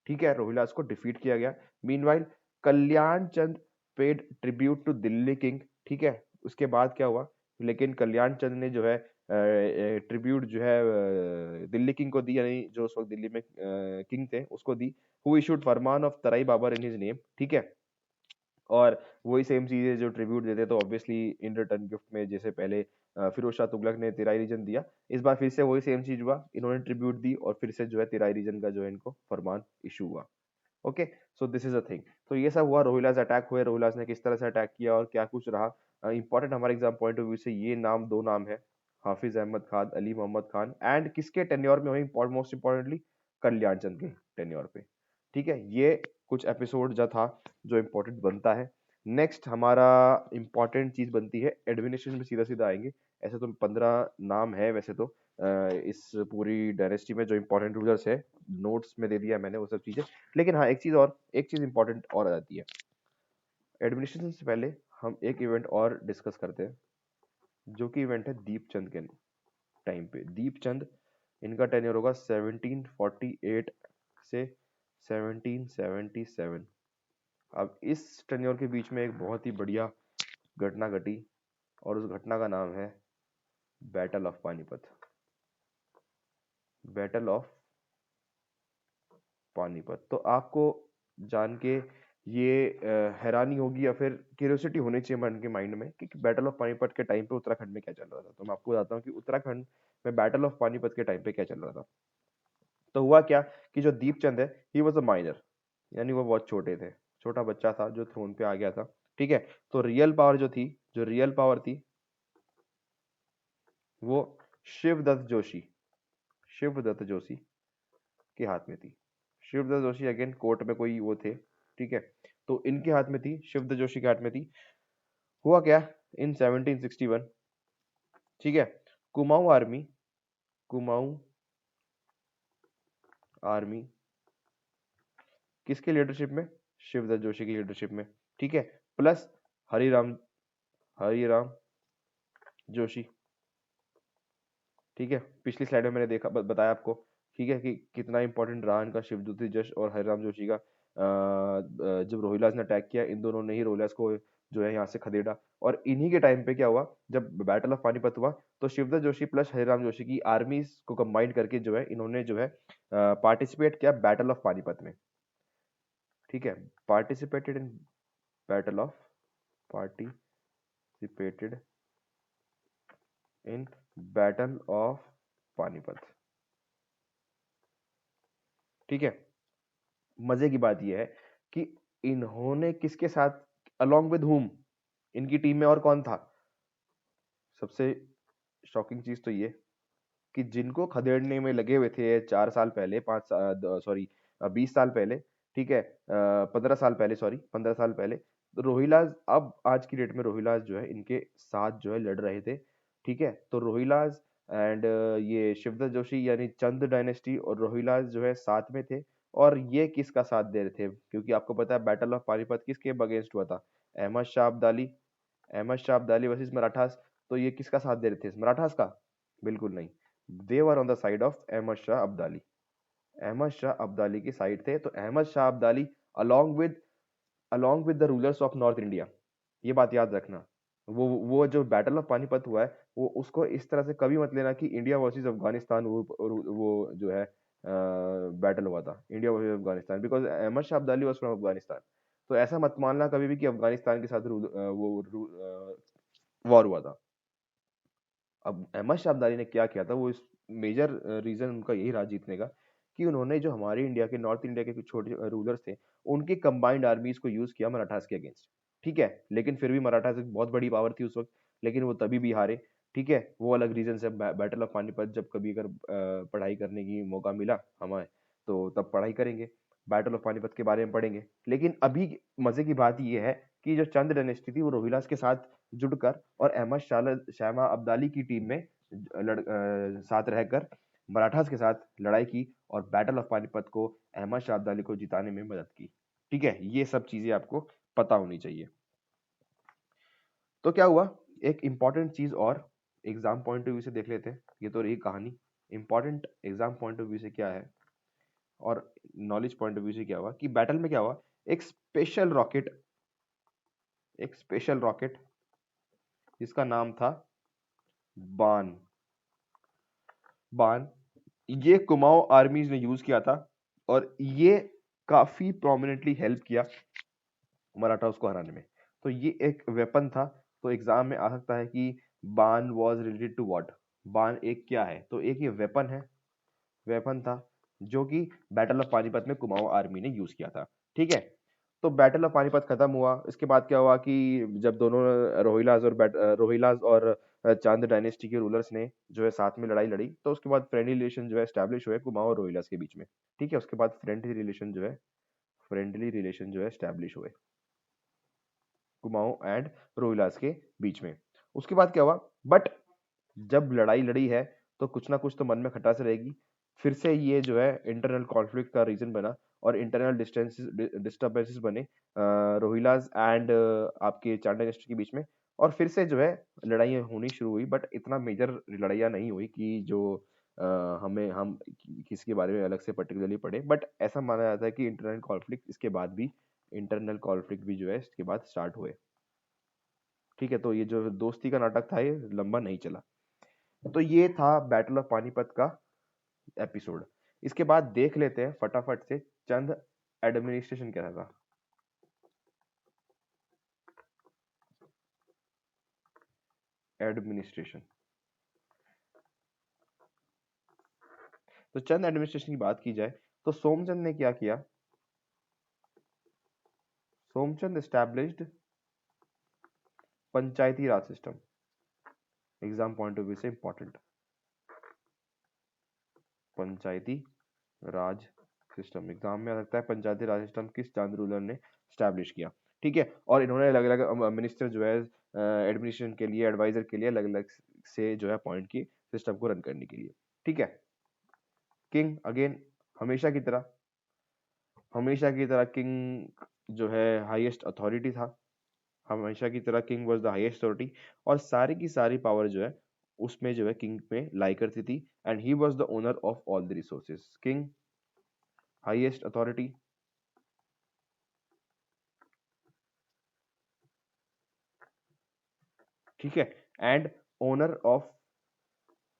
ठीक है, रोहिलास को डिफीट किया गया। Meanwhile Kalyan Chand paid tribute to Delhi king, ठीक है। उसके बाद क्या हुआ, लेकिन कल्याण चंद ने जो है ट्रिब्यूट जो है दिल्ली किंग को दी, यानी जो उस वक्त दिल्ली में किंग थे उसको दी। हु इशूड फरमान of Terai Babar in his name, ठीक है। और वही सेम चीजें जो ट्रिब्यूट देते तो ऑब्वियसली इन रिटर्न गिफ्ट में, जैसे पहले फिरोज शाह तुगलक ने तिराई रीजन दिया, इस बार फिर से वही सेम चीज हुआ, इन्होंने ट्रिब्यूट दी और फिर से जो है तिराई रीजन का जो है इनको फरमान इशू हुआ। Okay, so this is a thing. तो ये सब हुआ, रोहिलास अटैक हुए, रोहिलास ने किस तरह से अटैक किया और क्या कुछ रहा। इंपॉर्टेंट हमारे एग्जाम पॉइंट ऑफ व्यू से ये नाम, दो नाम है, हाफिज अहमद खान, अली मोहम्मद खान, एंड किसके टेन्योर में हुई, मोस्ट इंपॉर्टेंटली कल्याण चंद के टेन्योर पे, ठीक है। ये कुछ एपिसोड जो था जो इंपॉर्टेंट बनता है। नेक्स्ट हमारा इंपॉर्टेंट चीज बनती है एडमिनिस्ट्रेशन में, सीधा सीधा आएंगे। ऐसे तो 15 नाम है वैसे तो इस पूरी डायनेस्टी में जो इंपॉर्टेंट रूलर्स है, नोट्स में दे दिया मैंने वो सब चीजें। लेकिन हाँ, एक चीज इंपॉर्टेंट और आ जाती है एडमिनिस्ट्रेशन से पहले। हम एक इवेंट और डिस्कस करते हैं, जो कि इवेंट है दीपचंद के टाइम पे। दीपचंद, इनका टेन्योर होगा 1748 से 1777। अब इस टेन्योर के बीच में एक बहुत ही बढ़िया घटना घटी और उस घटना का नाम है battle of Panipat. Battle of Panipat. तो आपको जान के ये हैरानी होगी या फिर क्यूरियोसिटी होनी चाहिए मन के माइंड में कि बैटल ऑफ पानीपत के टाइम पे उत्तराखंड में क्या चल रहा था। तो मैं आपको बताता हूँ कि उत्तराखंड में बैटल ऑफ पानीपत के टाइम पे क्या चल रहा था। तो हुआ क्या कि जो दीपचंद है, ही वॉज अ माइनर, यानी वो बहुत छोटे थे, छोटा बच्चा था जो थ्रोन पे आ गया था, ठीक है। तो रियल पावर जो थी, जो रियल पावर थी, वो शिवदत्त जोशी, शिवदत्त जोशी के हाथ में थी। शिवदत्त जोशी अगेन कोर्ट में कोई वो थे, ठीक है। तो इनके हाथ में थी, शिवदत्त जोशी के हाथ में थी। हुआ क्या इन 1761, ठीक है, कुमाऊं आर्मी, कुमाऊं आर्मी किसके लीडरशिप में, शिवदत्त जोशी की लीडरशिप में, ठीक है, प्लस हरिराम, हरिराम जोशी, ठीक है। पिछली स्लाइड में मैंने देखा, बताया आपको, ठीक है, कि कितना इंपॉर्टेंट रहा इनका शिवदत्त जश और हरिराम जोशी का। जब रोहिलास ने अटैक किया, इन दोनों ने ही रोहिलास को जो है यहाँ से खदेड़ा। और इन्हीं के टाइम पे क्या हुआ, जब बैटल ऑफ पानीपत हुआ, तो शिवदत्त जोशी प्लस हरिराम जोशी की आर्मीज को कंबाइन करके जो है इन्होंने जो है पार्टिसिपेट किया बैटल ऑफ पानीपत में, ठीक है। Participated in battle of, participated in battle of Panipat, ठीक है। मजे की बात यह है कि इन्होंने किसके साथ, अलोंग विद हुम, इनकी टीम में और कौन था। सबसे शॉकिंग चीज तो ये कि जिनको खदेड़ने में लगे हुए थे 4 साल पहले, 20 साल पहले, ठीक है, 15 साल पहले, सॉरी 15 साल पहले, तो रोहिलास अब आज की डेट में रोहिलास जो है इनके साथ जो है लड़ रहे थे, ठीक है। तो रोहिलास एंड ये शिवदत्त जोशी यानी चंद डायनेस्टी और रोहिलास जो है साथ में थे। और ये किसका साथ दे रहे थे, क्योंकि आपको पता है बैटल ऑफ पानीपत किसके अगेंस्ट हुआ था, अहमद शाह अब्दाली, अहमद शाह अब्दाली वर्सेस मराठास। तो ये किसका साथ दे रहे थे, मराठास का? बिल्कुल नहीं, they were on the side of Ahmad Shah Abdali. Ahmad Shah Abdali की साइड थे। तो Ahmad Shah Abdali along with the rulers of north India, ये बात याद रखना। वो जो बैटल ऑफ पानीपत हुआ है, वो उसको इस तरह से कभी मत लेना कि इंडिया वर्सेस अफगानिस्तान, वो जो है बैटल हुआ था India versus Afghanistan, because Ahmad Shah Abdali was from Afghanistan. तो ऐसा मत मानना कभी भी कि अफगानिस्तान के साथ वॉर हुआ था। अब अहमद शाह अब्दाली ने क्या किया था, वो इस मेजर रीजन उनका यही रहा जीतने का, कि उन्होंने जो हमारे इंडिया के, नॉर्थ इंडिया के कुछ छोटे रूलर्स थे, उनकी कंबाइंड आर्मीज को यूज किया मराठास के अगेंस्ट, ठीक है। लेकिन फिर भी मराठास एक बहुत बड़ी पावर थी उस वक्त, लेकिन वो तभी भी हारे, ठीक है। वो अलग रीजन से बैटल ऑफ पानीपत जब कभी अगर पढ़ाई करने की मौका मिला हमें, तो तब पढ़ाई करेंगे, बैटल ऑफ पानीपत के बारे में पढ़ेंगे। लेकिन अभी मजे की बात यह है कि जो चंद डायनेस्टी थी वो रोहिलास के साथ जुड़कर और अहमद शामा अब्दाली की टीम में साथ रहकर मराठास के साथ लड़ाई की और बैटल ऑफ पानीपत को अहमद शाह अब्दाली को जिताने में मदद की। ठीक है, ये सब चीजें आपको पता होनी चाहिए। तो क्या हुआ, एक इंपॉर्टेंट चीज और एग्जाम पॉइंट ऑफ व्यू से देख लेते हैं। ये तो रही कहानी, important exam point of view से क्या है और नॉलेज पॉइंट ऑफ व्यू से क्या हुआ कि बैटल में क्या हुआ, एक स्पेशल रॉकेट, एक स्पेशल रॉकेट जिसका नाम था बान, बान, ये कुमाऊं आर्मीज ने यूज किया था और ये काफी प्रोमिनेंटली हेल्प किया मराठा उसको हराने में। तो ये एक वेपन था। तो एग्जाम में आ सकता है कि बान वॉज रिलेटेड टू व्हाट, बान एक क्या है, तो एक ये वेपन है, वेपन था जो कि बैटल ऑफ पानीपत में कुमाऊं आर्मी ने यूज किया था। ठीक है, तो बैटल ऑफ पानीपत खत्म हुआ। इसके बाद क्या हुआ कि जब दोनों रोहिलाज और चांद डायनेस्टी के रूलर्स ने जो है साथ में लड़ाई लड़ी, तो उसके बाद फ्रेंडली रिलेशन जो है एस्टैब्लिश हुए कुमाऊं और रोहिलाज के बीच में। ठीक है, उसके बाद फ्रेंडली रिलेशन जो है एस्टैब्लिश हुए कुमाऊं एंड रोहिलास के बीच में। उसके बाद क्या हुआ, बट जब लड़ाई लड़ी है तो कुछ ना कुछ तो मन में खटास रहेगी। फिर से ये जो है इंटरनल कॉन्फ्लिक्ट का रीजन बना और इंटरनल डिस्टर्बेंसेस बने रोहिलास एंड आपके चांडा डायनेस्टी के बीच में। और फिर से जो है लड़ाइयाँ होनी शुरू हुई, बट इतना मेजर लड़ाइयाँ नहीं हुई कि जो हम किसी के बारे में अलग से पर्टिकुलरली पढ़े। बट ऐसा माना जाता है कि इंटरनल कॉन्फ्लिक्ट भी जो है इसके बाद स्टार्ट हुए। ठीक है, तो ये जो दोस्ती का नाटक था ये लंबा नहीं चला। तो ये था बैटल ऑफ पानीपत का एपिसोड। इसके बाद देख लेते हैं फटाफट से चंद एडमिनिस्ट्रेशन क्या था। एडमिनिस्ट्रेशन, तो चंद एडमिनिस्ट्रेशन की बात की जाए तो सोमचंद ने क्या किया, Somchand established Panchayati Raj system. Exam point of view से इंपॉर्टेंट, पंचायती राज सिस्टम एग्जाम में आ सकता है। पंचायती राज सिस्टम किस चांद रूलर ने स्टैब्लिश किया। ठीक है, और इन्होंने अलग अलग मिनिस्टर जो है एडमिनिस्ट्रेशन के लिए, एडवाइजर के लिए अलग अलग से जो है अपॉइंट की सिस्टम को रन करने के लिए। ठीक है, किंग अगेन हमेशा की तरह किंग जो है हाईएस्ट अथॉरिटी था। हमेशा की तरह king was the highest authority और सारी की सारी पावर जो है उसमें जो है किंग में लाई करती थी। And he was the owner of all the resources. King highest authority, ठीक है, and owner of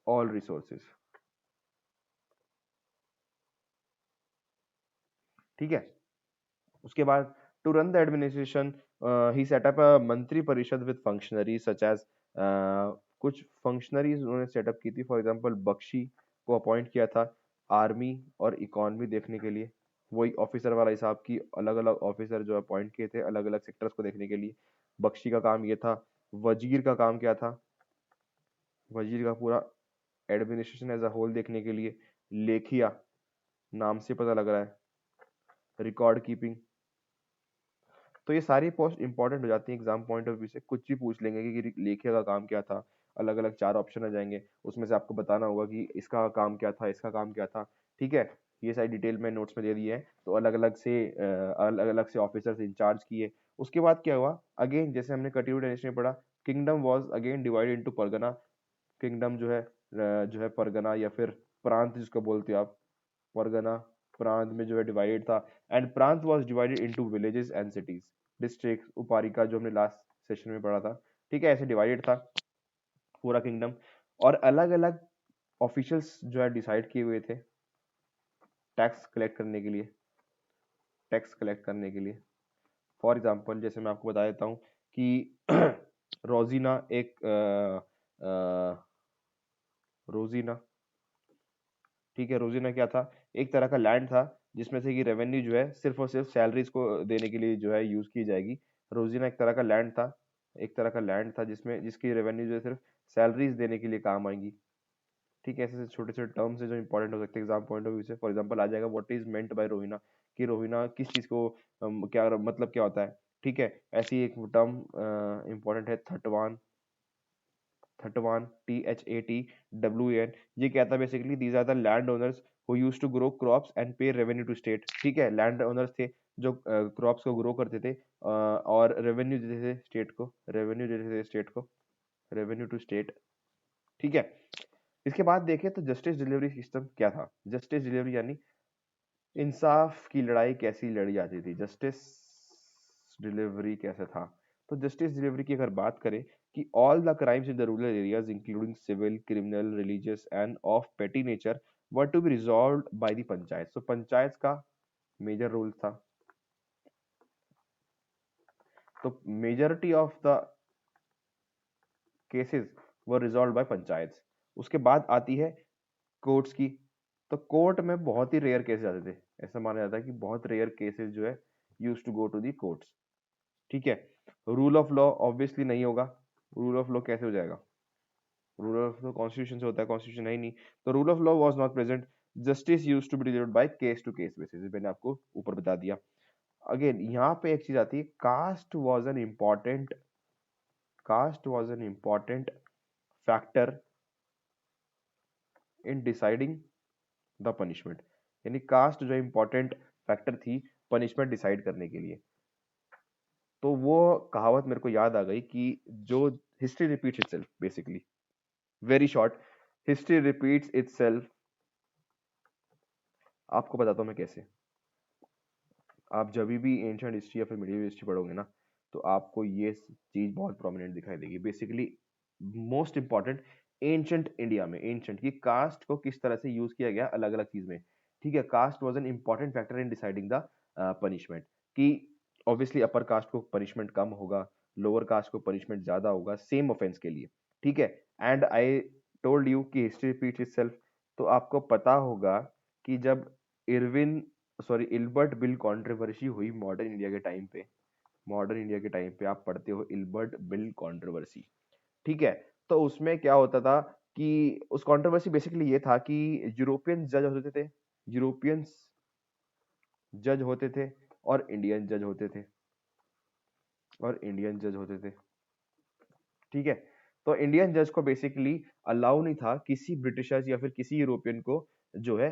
all resources. ठीक है, उसके बाद to run the administration he set up a मंत्री परिषद विद फंक्शनरीज सच एज, कुछ फंक्शनरीज उन्होंने सेटअप की थी। फॉर एग्जांपल बख्शी को अपॉइंट किया था आर्मी और इकोनॉमी देखने के लिए। वही ऑफिसर वाला हिसाब की अलग अलग ऑफिसर जो अपॉइंट किए थे अलग अलग सेक्टर्स को देखने के लिए। बख्शी का काम ये था। वजीर का काम क्या था, वजीर का पूरा एडमिनिस्ट्रेशन एज अ होल देखने के लिए। लेखिया, नाम से पता लग रहा है, रिकॉर्ड कीपिंग। तो ये सारी पोस्ट इंपॉर्टेंट हो जाती है एग्जाम पॉइंट ऑफ व्यू से। कुछ भी पूछ लेंगे कि लेखिया का काम क्या था, अलग अलग 4 ऑप्शन आ जाएंगे, उसमें से आपको बताना होगा कि इसका काम क्या था, इसका काम क्या था। ठीक है, ये सारी डिटेल में नोट्स में दे दी है। तो अलग अलग से ऑफिसर्स इंचार्ज किए। उसके बाद क्या हुआ, अगेन जैसे हमने कंटिन्यू डायनेस्टी में पढ़ा, kingdom was again divided into Pargana. Kingdom जो है परगना या फिर प्रांत जिसको बोलते हो आप, परगना प्रांत में जो है डिवाइडेड था। एंड प्रांत was divided into villages and cities. District उपारिका जो हमने लास्ट सेशन में पढ़ा था। ठीक है, ऐसे डिवाइडेड था पूरा किंगडम। और अलग अलग ऑफिशियल्स जो है डिसाइड किए हुए थे टैक्स कलेक्ट करने के लिए, टैक्स कलेक्ट करने के लिए। फॉर एग्जाम्पल जैसे मैं आपको बता देता हूँ कि रोजीना एक रोजीना, ठीक है, रोजीना क्या था, एक तरह का लैंड था जिसमें से कि रेवेन्यू जो है सिर्फ और सिर्फ सैलरीज को देने के लिए जो है यूज की जाएगी। रोजीना एक तरह का लैंड था, एक तरह का लैंड था जिसमें जिसकी रेवेन्यू जो है सिर्फ सैलरीज देने के लिए काम आएंगी। ठीक है, ऐसे ऐसे छोटे छोटे टर्म्स है जो इंपॉर्टेंट हो सकते हैं एग्जाम पॉइंट ऑफ व्यू से। फॉर एग्जांपल आ जाएगा what is meant by Rohina, कि रोहिना किस चीज को क्या मतलब क्या होता है। ठीक है, ऐसी एक टर्म इंपॉर्टेंट है थटवान, थटवान THATWAN। ये क्या था basically, these are the land owners who used to grow crops and pay revenue to state. ठीक है, लैंड ओनर्स थे जो क्रॉप्स को ग्रो करते थे और रेवेन्यू देते थे स्टेट को, रेवेन्यू देते थे स्टेट को, रेवेन्यू टू स्टेट। ठीक है, इसके बाद देखें तो जस्टिस डिलीवरी सिस्टम क्या था। जस्टिस डिलीवरी यानी इंसाफ की लड़ाई कैसी लड़ी जाती थी, जस्टिस डिलीवरी कैसे था। तो जस्टिस डिलीवरी की अगर बात करें कि all the crimes in the rural areas including civil, criminal, religious and of petty nature were to be resolved by the panchayat. So panchayat का मेजर रोल था। तो majority of the cases were resolved by panchayat. उसके बाद आती है कोर्ट्स की। तो कोर्ट में बहुत ही रेयर केसेस आते थे, ऐसा माना जाता है कि बहुत रेयर केसेस जो है use to go to the courts. ठीक है, रूल ऑफ लॉ ऑब्वियसली नहीं होगा। रूल ऑफ लॉ कैसे हो जाएगा, रूल ऑफ लॉ कॉन्स्टिट्यूशन से होता है, कॉन्स्टिट्यूशन है ही नहीं। तो rule of law was not present. Justice use to be delivered by case to case basis, मैंने आपको ऊपर बता दिया। अगेन यहाँ पे एक चीज आती है, caste was an important factor in deciding the punishment. यानी कास्ट जो इंपॉर्टेंट फैक्टर थी पनिशमेंट डिसाइड करने के लिए। तो वो कहावत मेरे को याद आ गई कि जो history repeats itself basically, very short, history repeats itself. आपको बताता हूँ मैं कैसे। आप जब भी एंशिएंट हिस्ट्री या फिर मिडिवल हिस्ट्री पढ़ोगे ना, तो आपको ये चीज बहुत प्रोमिनेंट दिखाई देगी। Basically most important ancient India में, एंशिएंट की कास्ट को किस तरह से यूज किया गया अलग अलग चीज में। ठीक है, caste was an important factor in deciding the punishment. कि ऑब्वियसली अपर कास्ट को पनिशमेंट कम होगा, लोअर कास्ट को पनिशमेंट ज्यादा होगा सेम ऑफेंस के लिए। ठीक है, एंड आई टोल्ड यू कि हिस्ट्री रिपीट्स इटसेल्फ। तो आपको पता होगा कि जब Irwin sorry Ilbert bill controversy हुई मॉडर्न इंडिया के टाइम पे, मॉडर्न इंडिया के टाइम पे आप पढ़ते हो इल्बर्ट बिल कंट्रोवर्सी। ठीक है, तो उसमें क्या होता था कि उस कंट्रोवर्सी बेसिकली ये था कि यूरोपियन जज होते थे, यूरोपियंस जज होते थे और इंडियन जज होते थे, और इंडियन जज होते थे। ठीक है, तो इंडियन जज को बेसिकली अलाउ नहीं था किसी ब्रिटिशर्स या फिर किसी यूरोपियन को जो है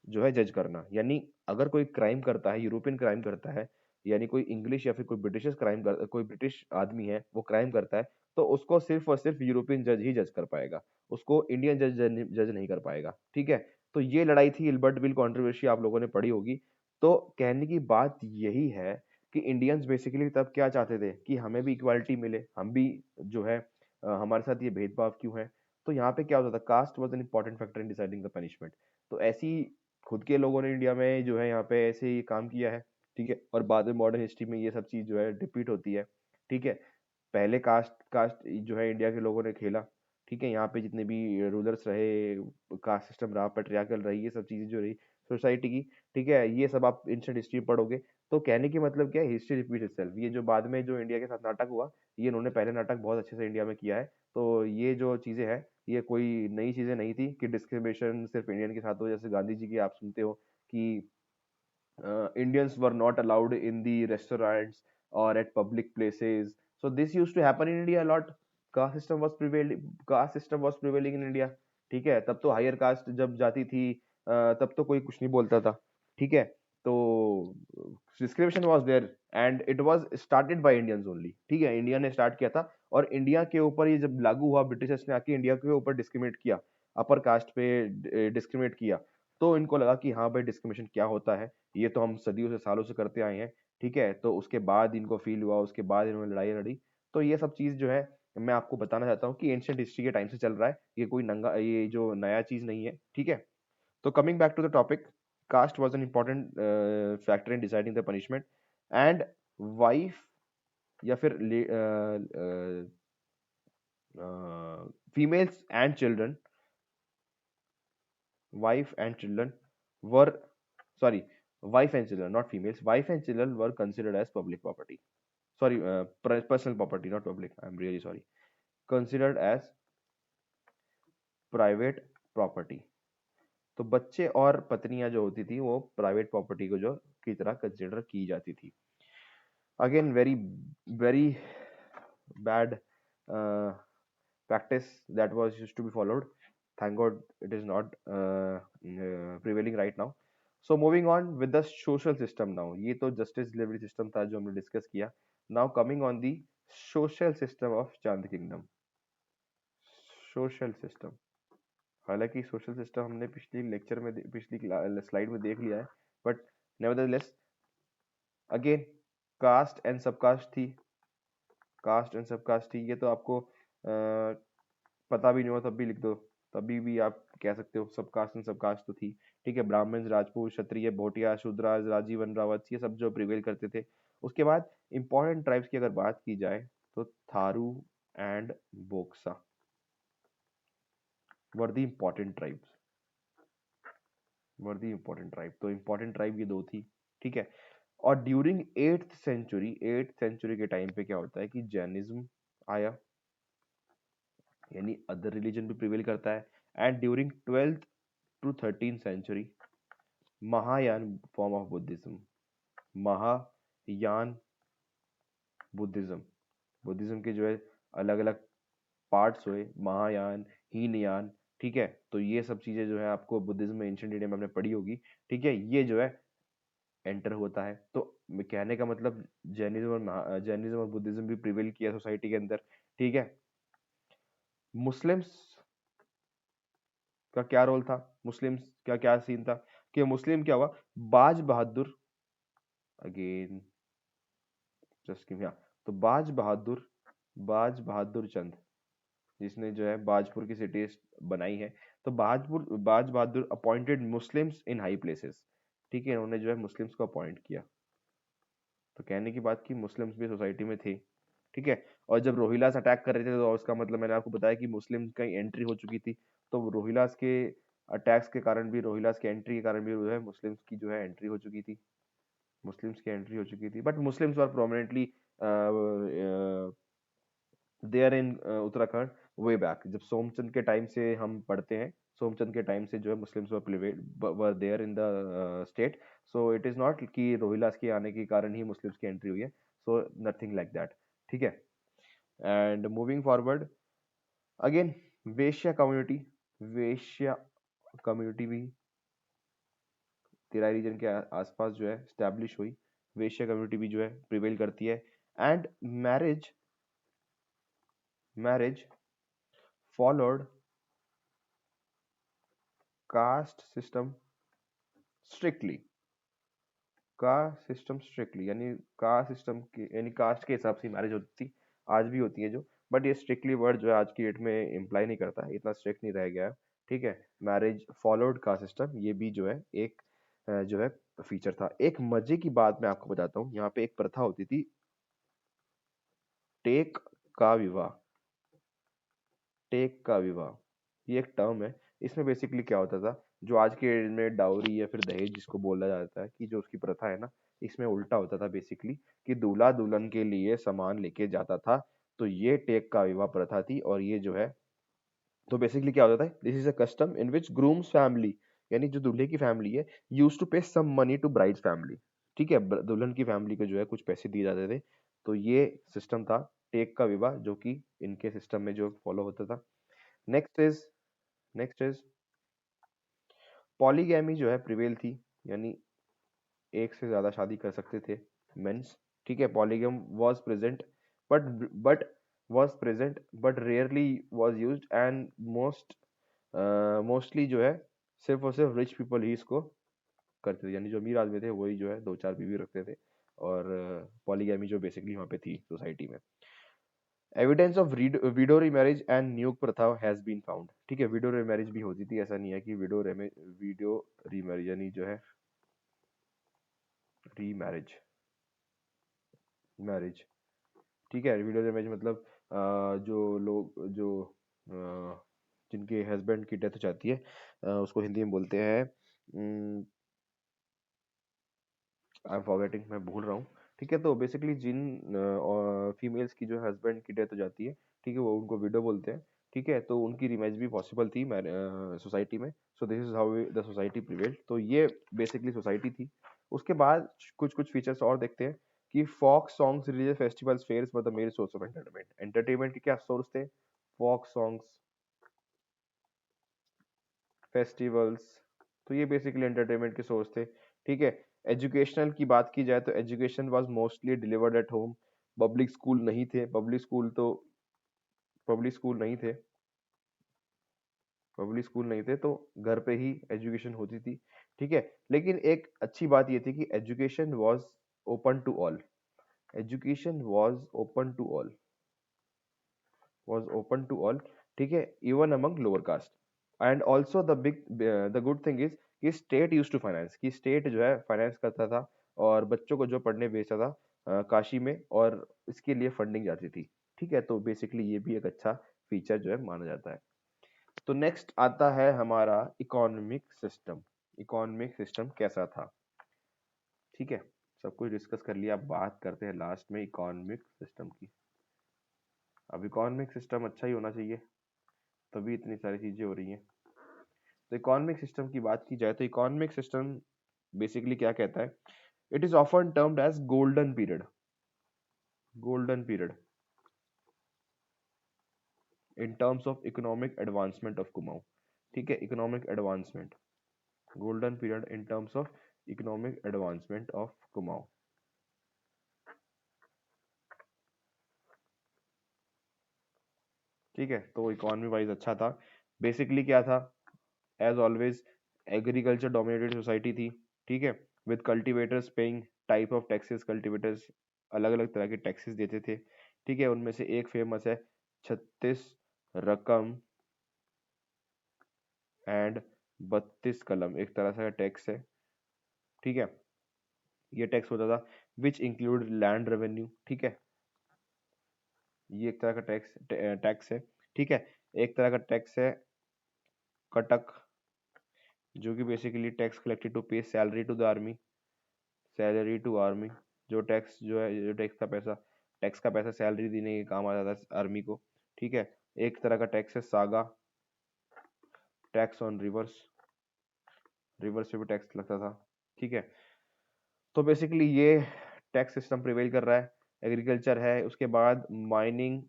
जो है जज करना। यानी अगर कोई क्राइम करता है, यूरोपियन क्राइम करता है, यानी कोई इंग्लिश या फिर कोई ब्रिटिश क्राइम कर, कोई ब्रिटिश आदमी है वो क्राइम करता है, तो उसको सिर्फ और सिर्फ यूरोपियन जज ही जज कर पाएगा, उसको इंडियन जज नहीं कर पाएगा। ठीक है, तो ये लड़ाई थी, इल्बर्ट बिल कंट्रोवर्सी आप लोगों ने पढ़ी होगी। तो कहने की बात यही है कि इंडियंस बेसिकली तब क्या चाहते थे कि हमें भी इक्वालिटी मिले, हम भी जो है हमारे साथ ये भेदभाव क्यों है। तो यहाँ पे क्या होता था, caste was an important factor in deciding the punishment. तो ऐसी खुद के लोगों ने इंडिया में जो है यहाँ पे ऐसे ही काम किया है। ठीक है, और बाद में मॉडर्न हिस्ट्री में ये सब चीज जो है रिपीट होती है। ठीक है, पहले कास्ट कास्ट जो है इंडिया के लोगों ने खेला। ठीक है, यहाँ पे जितने भी रूलर्स रहे, कास्ट सिस्टम रहा, पेट्रियार्कल रही, ये सब चीजें जो रही सोसाइटी की। ठीक है, ये सब आप एंशिएंट हिस्ट्री में पढ़ोगे। तो कहने की मतलब क्या है, हिस्ट्री रिपीट इटसेल्फ। ये जो बाद में जो इंडिया के साथ नाटक हुआ, ये इन्होंने पहले नाटक बहुत अच्छे से इंडिया में किया है। तो ये जो चीजें हैं, ये कोई नई चीजें नहीं थी कि डिस्क्रिमिनेशन सिर्फ इंडियन के साथ हो। जैसे गांधी जी की आप सुनते हो कि Indians were not allowed in the restaurants or at public places. So this used to happen in India a lot. Caste system was prevailing in India. ठीक है, तब तो हायर कास्ट जब जाती थी तब तो कोई कुछ नहीं बोलता था। ठीक है, तो discrimination was there and it was started by Indians only. ठीक है, इंडिया ने स्टार्ट किया था, और इंडिया के ऊपर ये जब लागू हुआ, ब्रिटिशर्स ने आके इंडिया के ऊपर डिस्क्रिमिनेट किया, अपर कास्ट पे डिस्क्रिमिनेट किया। तो इनको लगा कि हाँ भाई डिस्क्रिमिनेशन क्या होता है, ये तो हम सदियों से सालों से करते आए हैं। ठीक है, तो उसके बाद इनको फील हुआ, उसके बाद इन्होंने लड़ाई लड़ी। तो ये सब चीज जो है मैं आपको बताना चाहता हूँ कि एंशिएंट हिस्ट्री के टाइम से चल रहा है, ये कोई नंगा ये जो नया चीज नहीं है। ठीक है, तो coming back to the topic, caste was an important factor in deciding the punishment and wife या फिर females and children, wife and children were sorry wife and children, not females, wife and children were considered as public property. Sorry, personal property, not public. I'm really sorry. Considered as private property. तो बच्चे और पत्नियां जो होती थी वो प्राइवेट प्रॉपर्टी को जो की तरह कंसिडर की जाती थी। Again very very bad practice that was used to be followed. Thank God it is not prevailing right now. So moving on with the social system now. ये तो justice delivery system था जो हमने discuss किया. Now coming on the social system of Chand Kingdom. Social system. हालांकि सोशल सिस्टम हमने पिछली लेक्चर में पिछली स्लाइड में देख लिया है, but nevertheless again caste and subcaste थी। कास्ट एंड सबकास्ट थी, ये तो आपको पता भी नहीं हो तब भी लिख दो, तभी भी आप कह सकते हो सब कास्ट एंड सब कास्ट तो थी। ठीक है, ब्राह्मण, राजपूत, क्षत्रिय, भोटिया, शूद्रा, राजीवन, रावत, ये सब जो प्रिवेल करते थे। उसके बाद इंपॉर्टेंट ट्राइब्स की अगर बात की जाए तो Tharu and Boksa were the important tribes, were the important tribe. तो इंपॉर्टेंट ट्राइब ये दो थी। ठीक है, और ड्यूरिंग 8th सेंचुरी के टाइम पे क्या होता है कि जैनिज्म आया, यानी अदर रिलीजन भी प्रिवेल करता है। And during 12th to 13th century Mahayana form of Buddhism, Mahayana Buddhism, Buddhism के जो है अलग अलग पार्ट्स हुए, महायान, हीनयान। ठीक है, तो ये सब चीजें जो है आपको बुद्धिज्म में एंशिएंट इंडिया में आपने पढ़ी होगी। ठीक है, ये जो है एंटर होता है। तो कहने का मतलब जैनिज्म और बुद्धिज्म भी प्रिवेल किया सोसाइटी के अंदर। ठीक है, मुस्लिम्स का क्या रोल था, मुस्लिम्स का क्या सीन था कि मुस्लिम क्या हुआ, बाज बहादुर, अगेन जस्ट गिव, तो बाज बहादुर चंद जिसने जो है बाजपुर की सिटी बनाई है, तो Baz Bahadur appointed Muslims in high places. ठीक है, उन्होंने जो है मुस्लिम्स को अपॉइंट किया। तो कहने की बात कि मुस्लिम्स भी सोसाइटी में थे। ठीक है, और जब रोहिलास अटैक कर रहे थे तो उसका मतलब मैंने आपको बताया कि मुस्लिम की एंट्री हो चुकी थी। तो रोहिलास के अटैक्स के कारण भी, रोहिलास की एंट्री के कारण भी जो है मुस्लिम्स की जो है एंट्री हो चुकी थी, मुस्लिम्स की एंट्री हो चुकी थी। But Muslims were prominently there in Uttarakhand way back. जब सोमचंद के टाइम से हम पढ़ते हैं, सोमचंद के टाइम से जो है Muslims were there in the state. So it is not कि रोहिलास के आने के कारण ही मुस्लिम्स की एंट्री हुई है, सो नथिंग लाइक दैट। ठीक है, एंड मूविंग फॉरवर्ड अगेन वेश्या कम्युनिटी, वेश्या कम्युनिटी भी तेरा रीजन के आसपास जो है स्टैब्लिश हुई। वेश्या कम्युनिटी भी जो है प्रिवेल करती है। And marriage marriage followed caste system strictly, caste system strictly, यानी कास्ट सिस्टम के यानी कास्ट के हिसाब से मैरिज होती थी, आज भी होती है जो, बट ये स्ट्रिक्टली वर्ड जो है आज की डेट में इम्प्लाई नहीं करता है, इतना स्ट्रिक्ट नहीं रह गया है। ठीक है, मैरिज फॉलोड कास्ट सिस्टम, ये भी जो है एक जो है फीचर था। एक मजे की बात मैं आपको बताता हूँ, यहाँ पे एक प्रथा होती थी टेक का विवाह, टेक का विवाह, ये एक टर्म है। इसमें बेसिकली क्या होता था, जो आज के डेट में डाउरी या फिर दहेज जिसको बोला जाता है, कि जो उसकी प्रथा है ना, इसमें उल्टा होता था बेसिकली कि दूल्हा दुल्हन के लिए सामान लेके जाता था। तो ये टेक का विवाह प्रथा थी, और ये जो है तो बेसिकली क्या होता था, this is a custom in which grooms family, यानी जो दूल्हे की फैमिली है, use to pay some money to bride family. ठीक है, दुल्हन की फैमिली को जो है कुछ पैसे दिए जाते थे। तो ये सिस्टम था टेक का विवाह, जो कि इनके सिस्टम में जो फॉलो होता था। Next is next is polygamy जो है प्रिवेल थी, यानी एक से ज्यादा शादी कर सकते थे मेंस। ठीक है, polygamy was present, but was present but rarely was used, and mostly जो है सिर्फ और सिर्फ रिच पीपल ही इसको करते थे, यानी जो अमीर आदमी थे वही जो है दो चार बीवी रखते थे। और पॉलीगैमी जो बेसिकली वहाँ पे थी सोसाइटी में। Evidence of window remarriage and न्यूक प्रथा हैज बीन फाउंड। ठीक है, विडो रीमैरिज भी होती थी, ऐसा नहीं है कि विडो रीमैरिज यानी जो है रीमैरिज मैरिज। ठीक है, विडो रीमैरिज मतलब जो लोग जो जिनके हस्बैंड की डेथ हो जाती है, उसको हिंदी में बोलते हैं, आई एम फॉरगेटिंग, मैं भूल रहा हूँ। ठीक है, तो बेसिकली जिन फीमेल्स की जो हस्बैंड की डेथ हो जाती है, ठीक है, वो उनको विडो बोलते हैं। ठीक है, तो उनकी रिमेज भी पॉसिबल थी सोसाइटी में। So this is how the society prevailed. तो ये बेसिकली सोसाइटी थी। उसके बाद कुछ कुछ फीचर्स और देखते हैं कि folk songs, religious festivals, fairs were the main source of entertainment. Entertainment के क्या सोर्स थे? फोक सॉन्ग्स, फेस्टिवल्स, तो ये बेसिकली एंटरटेनमेंट के सोर्स थे। ठीक है, एजुकेशनल की बात की जाए तो education was mostly delivered at home. Public school नहीं थे, पब्लिक स्कूल नहीं थे पब्लिक स्कूल नहीं थे, तो घर पे ही एजुकेशन होती थी। ठीक है, लेकिन एक अच्छी बात ये थी कि education was open to all. Education was open to all. ठीक है, even among lower caste. And also the good thing is कि स्टेट यूज टू फाइनेंस, कि स्टेट जो है फाइनेंस करता था और बच्चों को जो पढ़ने भेजता था काशी में, और इसके लिए फंडिंग जाती थी। ठीक है, तो बेसिकली ये भी एक अच्छा फीचर जो है माना जाता है। तो नेक्स्ट आता है हमारा इकोनॉमिक सिस्टम। इकोनॉमिक सिस्टम कैसा था? ठीक है, सब कुछ डिस्कस कर लिया, अब बात करते हैं लास्ट में इकोनॉमिक सिस्टम की। अब इकोनॉमिक सिस्टम अच्छा ही होना चाहिए, तभी इतनी सारी चीजें हो रही हैं। तो इकोनॉमिक सिस्टम की बात की जाए तो इकोनॉमिक सिस्टम बेसिकली क्या कहता है? It is often termed as golden period. Golden period in terms of economic advancement of Kumaon. ठीक है, economic advancement, golden period in terms of economic advancement of Kumaon. ठीक है, तो इकोनॉमी वाइज अच्छा था। बेसिकली क्या था? As always agriculture dominated society थी। ठीक है, with cultivators paying type of taxes. Cultivators अलग अलग तरह के टैक्सेस देते थे। ठीक है, उनमें से एक फेमस है 36 रकम एंड 32 कलम, एक तरह से टैक्स है। ठीक है, ये टैक्स होता था विच इंक्लूड लैंड रेवेन्यू। ठीक है, ये एक तरह का टैक्स है। ठीक है, एक तरह का टैक्स है कटक, जो कि basically tax collected to pay salary to the army. Salary to army, जो टैक्स जो है, जो टैक्स का पैसा सैलरी देने के काम आता था आर्मी को। ठीक है, एक तरह का टैक्स है saga, tax on reverse, reverse पे भी टैक्स लगता था। ठीक है, तो बेसिकली ये टैक्स सिस्टम प्रिवेल कर रहा है। एग्रीकल्चर है, उसके बाद mining.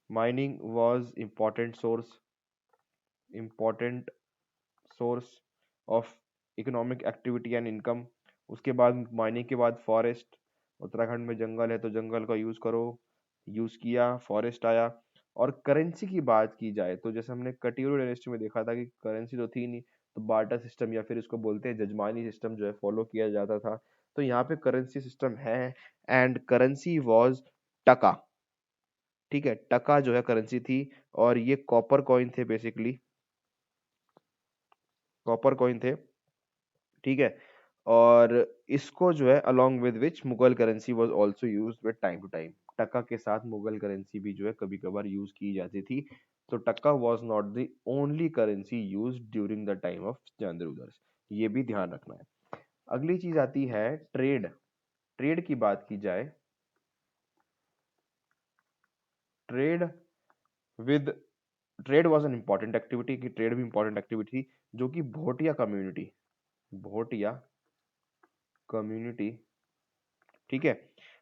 Mining was important source of economic activity and income. उसके बाद माइनिंग के बाद फॉरेस्ट। उत्तराखंड में जंगल है तो जंगल का यूज करो, यूज किया, फॉरेस्ट आया। और करेंसी की बात की जाए तो जैसे हमने कटियोर डायनेस्टी में देखा था कि करेंसी तो थी नहीं, तो बार्टर सिस्टम या फिर इसको बोलते हैं जजमानी सिस्टम जो है फॉलो किया जाता था। तो यहाँ पे करेंसी सिस्टम है, एंड करेंसी वाज टका। ठीक है, टका जो है करेंसी थी, और ये कॉपर कॉइन थे, बेसिकली कॉपर कॉइन थे। ठीक है, और इसको जो है along with which Mughal currency was also used with time to time. टका के साथ मुगल करेंसी भी जो है कभी कभार यूज की जाती थी। तो taka was not the only currency used during the time of Chandragupta. ये भी ध्यान रखना है। अगली चीज आती है ट्रेड। ट्रेड की बात की जाए, trade with trade was an important activity, की ट्रेड भी इंपॉर्टेंट एक्टिविटी थी, जो कि भोटिया कम्युनिटी। ठीक है,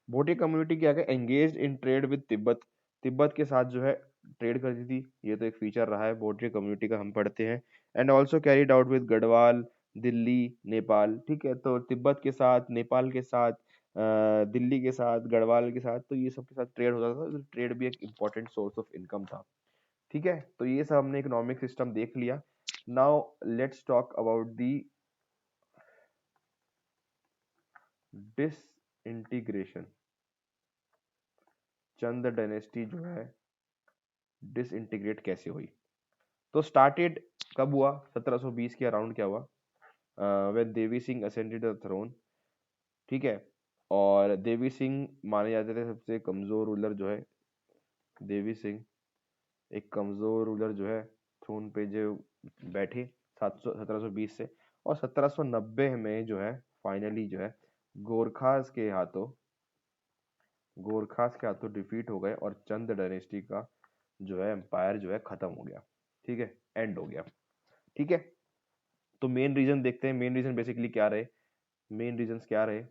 भोटिया कम्युनिटी क्या है, engage in trade with Tibet. Tibet के साथ जो है ट्रेड करती थी। ये तो एक फीचर रहा है भोटिया कम्युनिटी का, हम पढ़ते हैं। And also carried out with Garhwal, Delhi, Nepal. ठीक है, तो तिब्बत के साथ, नेपाल के साथ, दिल्ली के साथ, गढ़वाल के साथ, तो ये सब के साथ ट्रेड होता था। तो ट्रेड भी एक इम्पोर्टेंट सोर्स ऑफ इनकम था। ठीक है, तो ये सब हमने इकोनॉमिक सिस्टम देख लिया। Now let's talk about the disintegration. Chand dynasty जो है डिसइंटीग्रेट कैसे हुई? तो स्टार्टेड कब हुआ? 1720 के अराउंड क्या हुआ? When Devi Singh ascended the throne. ठीक है, और देवी सिंह माने जाते थे सबसे कमजोर रूलर जो है। देवी सिंह एक कमजोर रूलर जो है, थ्रोन पे जो बैठे 1720 से। और 1790 में जो है फाइनली जो है गोरखास के हाथों गोरखास के हाथों डिफीट हो गए, और चंद डायनेस्टी का जो है एम्पायर जो है खत्म हो गया, ठीक है, एंड हो गया, ठीक है। तो मेन रीजन देखते हैं, मेन रीजन बेसिकली क्या रहे, मेन रीजंस क्या रहे,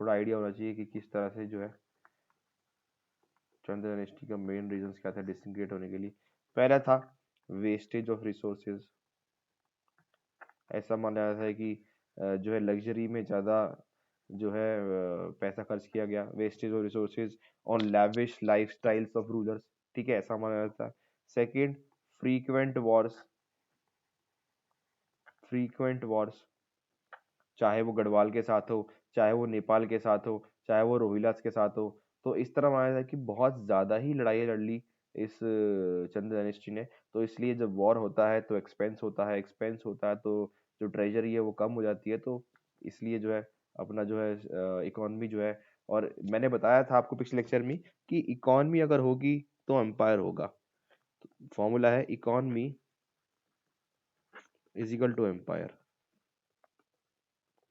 थोड़ा आइडिया होना चाहिए कि किस तरह से जो है चंद्र डायनेस्टी का मेन रीजंस क्या था डिसइंटीग्रेट होने के लिए। पहला था वेस्टेज ऑफ रिसोर्सेज, ऐसा माना जाता है कि जो है लग्जरी में ज़्यादा जो है पैसा खर्च किया गया, wastage of resources on lavish lifestyles of rulers, ठीक है, ऐसा माना जाता है। Second, frequent Wars, frequent Wars, चाहे वो गढ़वाल के साथ हो, चाहे वो नेपाल के साथ हो, चाहे वो रोहिल्लास के साथ हो, तो इस तरह माना जाता है कि बहुत ज़्यादा ही लड़ाई लड़ ली इस चंद्र डायनेस्टी ने। तो इसलिए जब वॉर होता है तो एक्सपेंस होता है, एक्सपेंस होता है तो जो ट्रेजरी है वो कम हो जाती है, तो इसलिए जो है अपना जो है इकोनॉमी जो है, और मैंने बताया था आपको पिछले लेक्चर में कि इकोनॉमी अगर होगी तो एम्पायर होगा। फॉर्मूला है economy is equal to empire,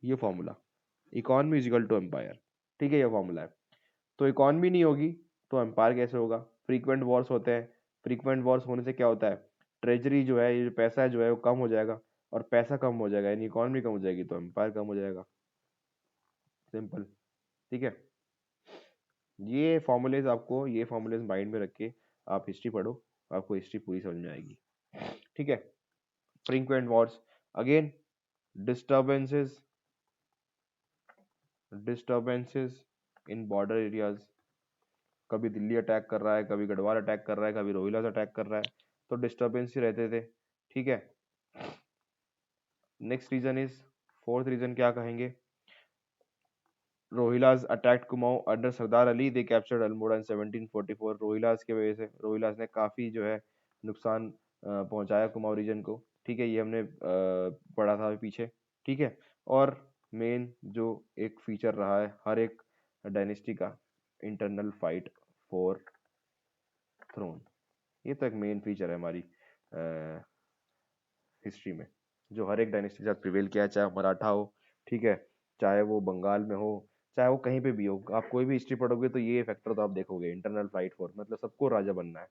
ये formula, economy is equal to empire, ठीक है, ये फॉर्मूला है। तो इकोनॉमी नहीं होगी तो एम्पायर कैसे होगा? फ्रीक्वेंट वॉर्स होते हैं, फ्रीक्वेंट वॉर्स होने से क्या होता है, ट्रेजरी जो है, ये जो पैसा है जो है वो कम हो जाएगा, और पैसा कम हो जाएगा यानी इकोनॉमी कम हो जाएगी तो एम्पायर कम हो जाएगा, सिंपल, ठीक है। ये फॉर्मूलेज आपको, ये फॉर्मूलेज माइंड में रख के आप हिस्ट्री पढ़ो, आपको हिस्ट्री पूरी समझ में आएगी, ठीक है। Frequent wars, again disturbances, disturbances in border areas, कभी दिल्ली अटैक कर रहा है, कभी गढ़वाल अटैक कर रहा है, कभी रोहिल्लास अटैक कर रहा है, तो डिस्टर्बेंस ही रहते थे, ठीक है। Next reason is, fourth reason क्या कहेंगे, Rohillas attacked Kumaon under Sardar Ali, they captured Almora in 1744, Rohillas की वजह से, रोहिल्लास ने काफ़ी जो है नुकसान पहुंचाया कुमाऊं रीजन को, ठीक है, ये हमने पढ़ा था अभी पीछे, ठीक है। और मेन जो एक फीचर रहा है हर एक डायनेस्टी का, इंटरनल फाइट फॉर थ्रोन, ये तो एक मेन फीचर है हमारी हिस्ट्री में, जो हर एक डायनेस्टी के साथ प्रिवेल किया है, चाहे वो मराठा हो, ठीक है, चाहे वो बंगाल में हो, चाहे वो कहीं पे भी हो, आप कोई भी हिस्ट्री पढ़ोगे तो ये फैक्टर तो आप देखोगे, इंटरनल फाइट फॉर, मतलब सबको राजा बनना है,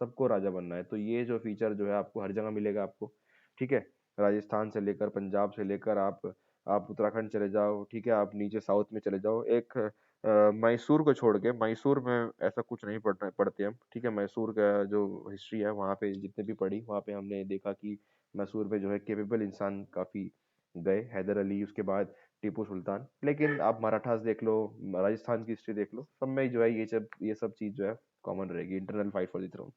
सबको राजा बनना है, तो ये जो फीचर जो है आपको हर जगह मिलेगा आपको, ठीक है। राजस्थान से लेकर, पंजाब से लेकर आप उत्तराखंड चले जाओ, ठीक है, आप नीचे साउथ में चले जाओ, एक मैसूर को छोड़ के, मैसूर में ऐसा कुछ नहीं पढ़ते हम, ठीक है, मैसूर का जो हिस्ट्री है वहाँ पे जितने भी पढ़ी, वहाँ पे हमने देखा कि मैसूर में जो है केपेबल इंसान काफ़ी गए, हैदर अली, उसके बाद टीपू सुल्तान, लेकिन आप मराठास देख लो, राजस्थान की हिस्ट्री देख लो, सब में जो है ये सब चीज़ जो है कॉमन रहेगी, internal fight for the throne.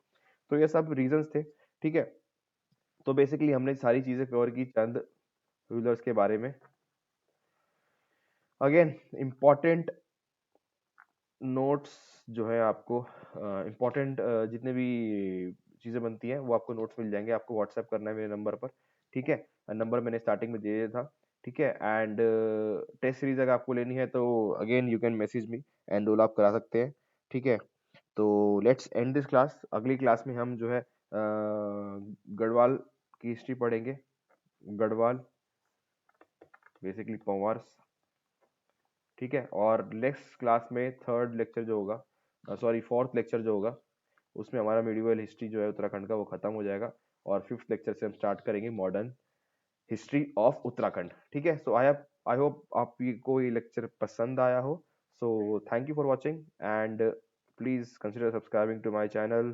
तो ये सब रीजंस थे, ठीक है। तो बेसिकली हमने सारी चीजें कवर की चंद रूलर्स के बारे में। अगेन इम्पॉर्टेंट नोट्स जो है आपको, इम्पॉर्टेंट जितने भी चीज़ें बनती हैं वो आपको नोट्स मिल जाएंगे, आपको व्हाट्सएप करना है मेरे नंबर पर, ठीक है, नंबर मैंने स्टार्टिंग में दे दिया था, ठीक है। एंड टेस्ट सीरीज अगर आपको लेनी है तो again you can message me, enrol आप करा सकते हैं, ठीक है। तो लेट्स एंड दिस क्लास, अगली क्लास में हम जो है गढ़वाल की हिस्ट्री पढ़ेंगे, गढ़वाल बेसिकली पंवार्स, ठीक है। और नेक्स्ट क्लास में थर्ड लेक्चर जो होगा, सॉरी फोर्थ लेक्चर जो होगा, उसमें हमारा मिडिवल हिस्ट्री जो है उत्तराखंड का वो खत्म हो जाएगा, और फिफ्थ लेक्चर से हम स्टार्ट करेंगे मॉडर्न हिस्ट्री ऑफ उत्तराखंड, ठीक है। सो आई होप आपको ये लेक्चर पसंद आया हो, so thank you for watching, and please consider subscribing to my channel.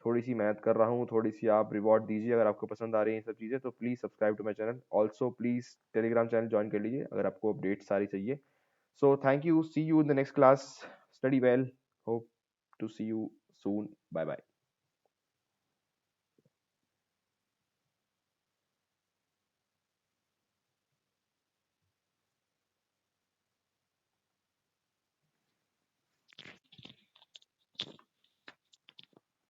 थोड़ी सी मेहनत कर रहा हूँ, थोड़ी सी आप रिवॉर्ड दीजिए, अगर आपको पसंद आ रही है सब चीज़ें तो please subscribe to my channel, also please Telegram channel join कर लीजिए अगर आपको अपडेट सारी चाहिए। So thank you. See you in the next class. Study well. Hope to see you soon. Bye bye.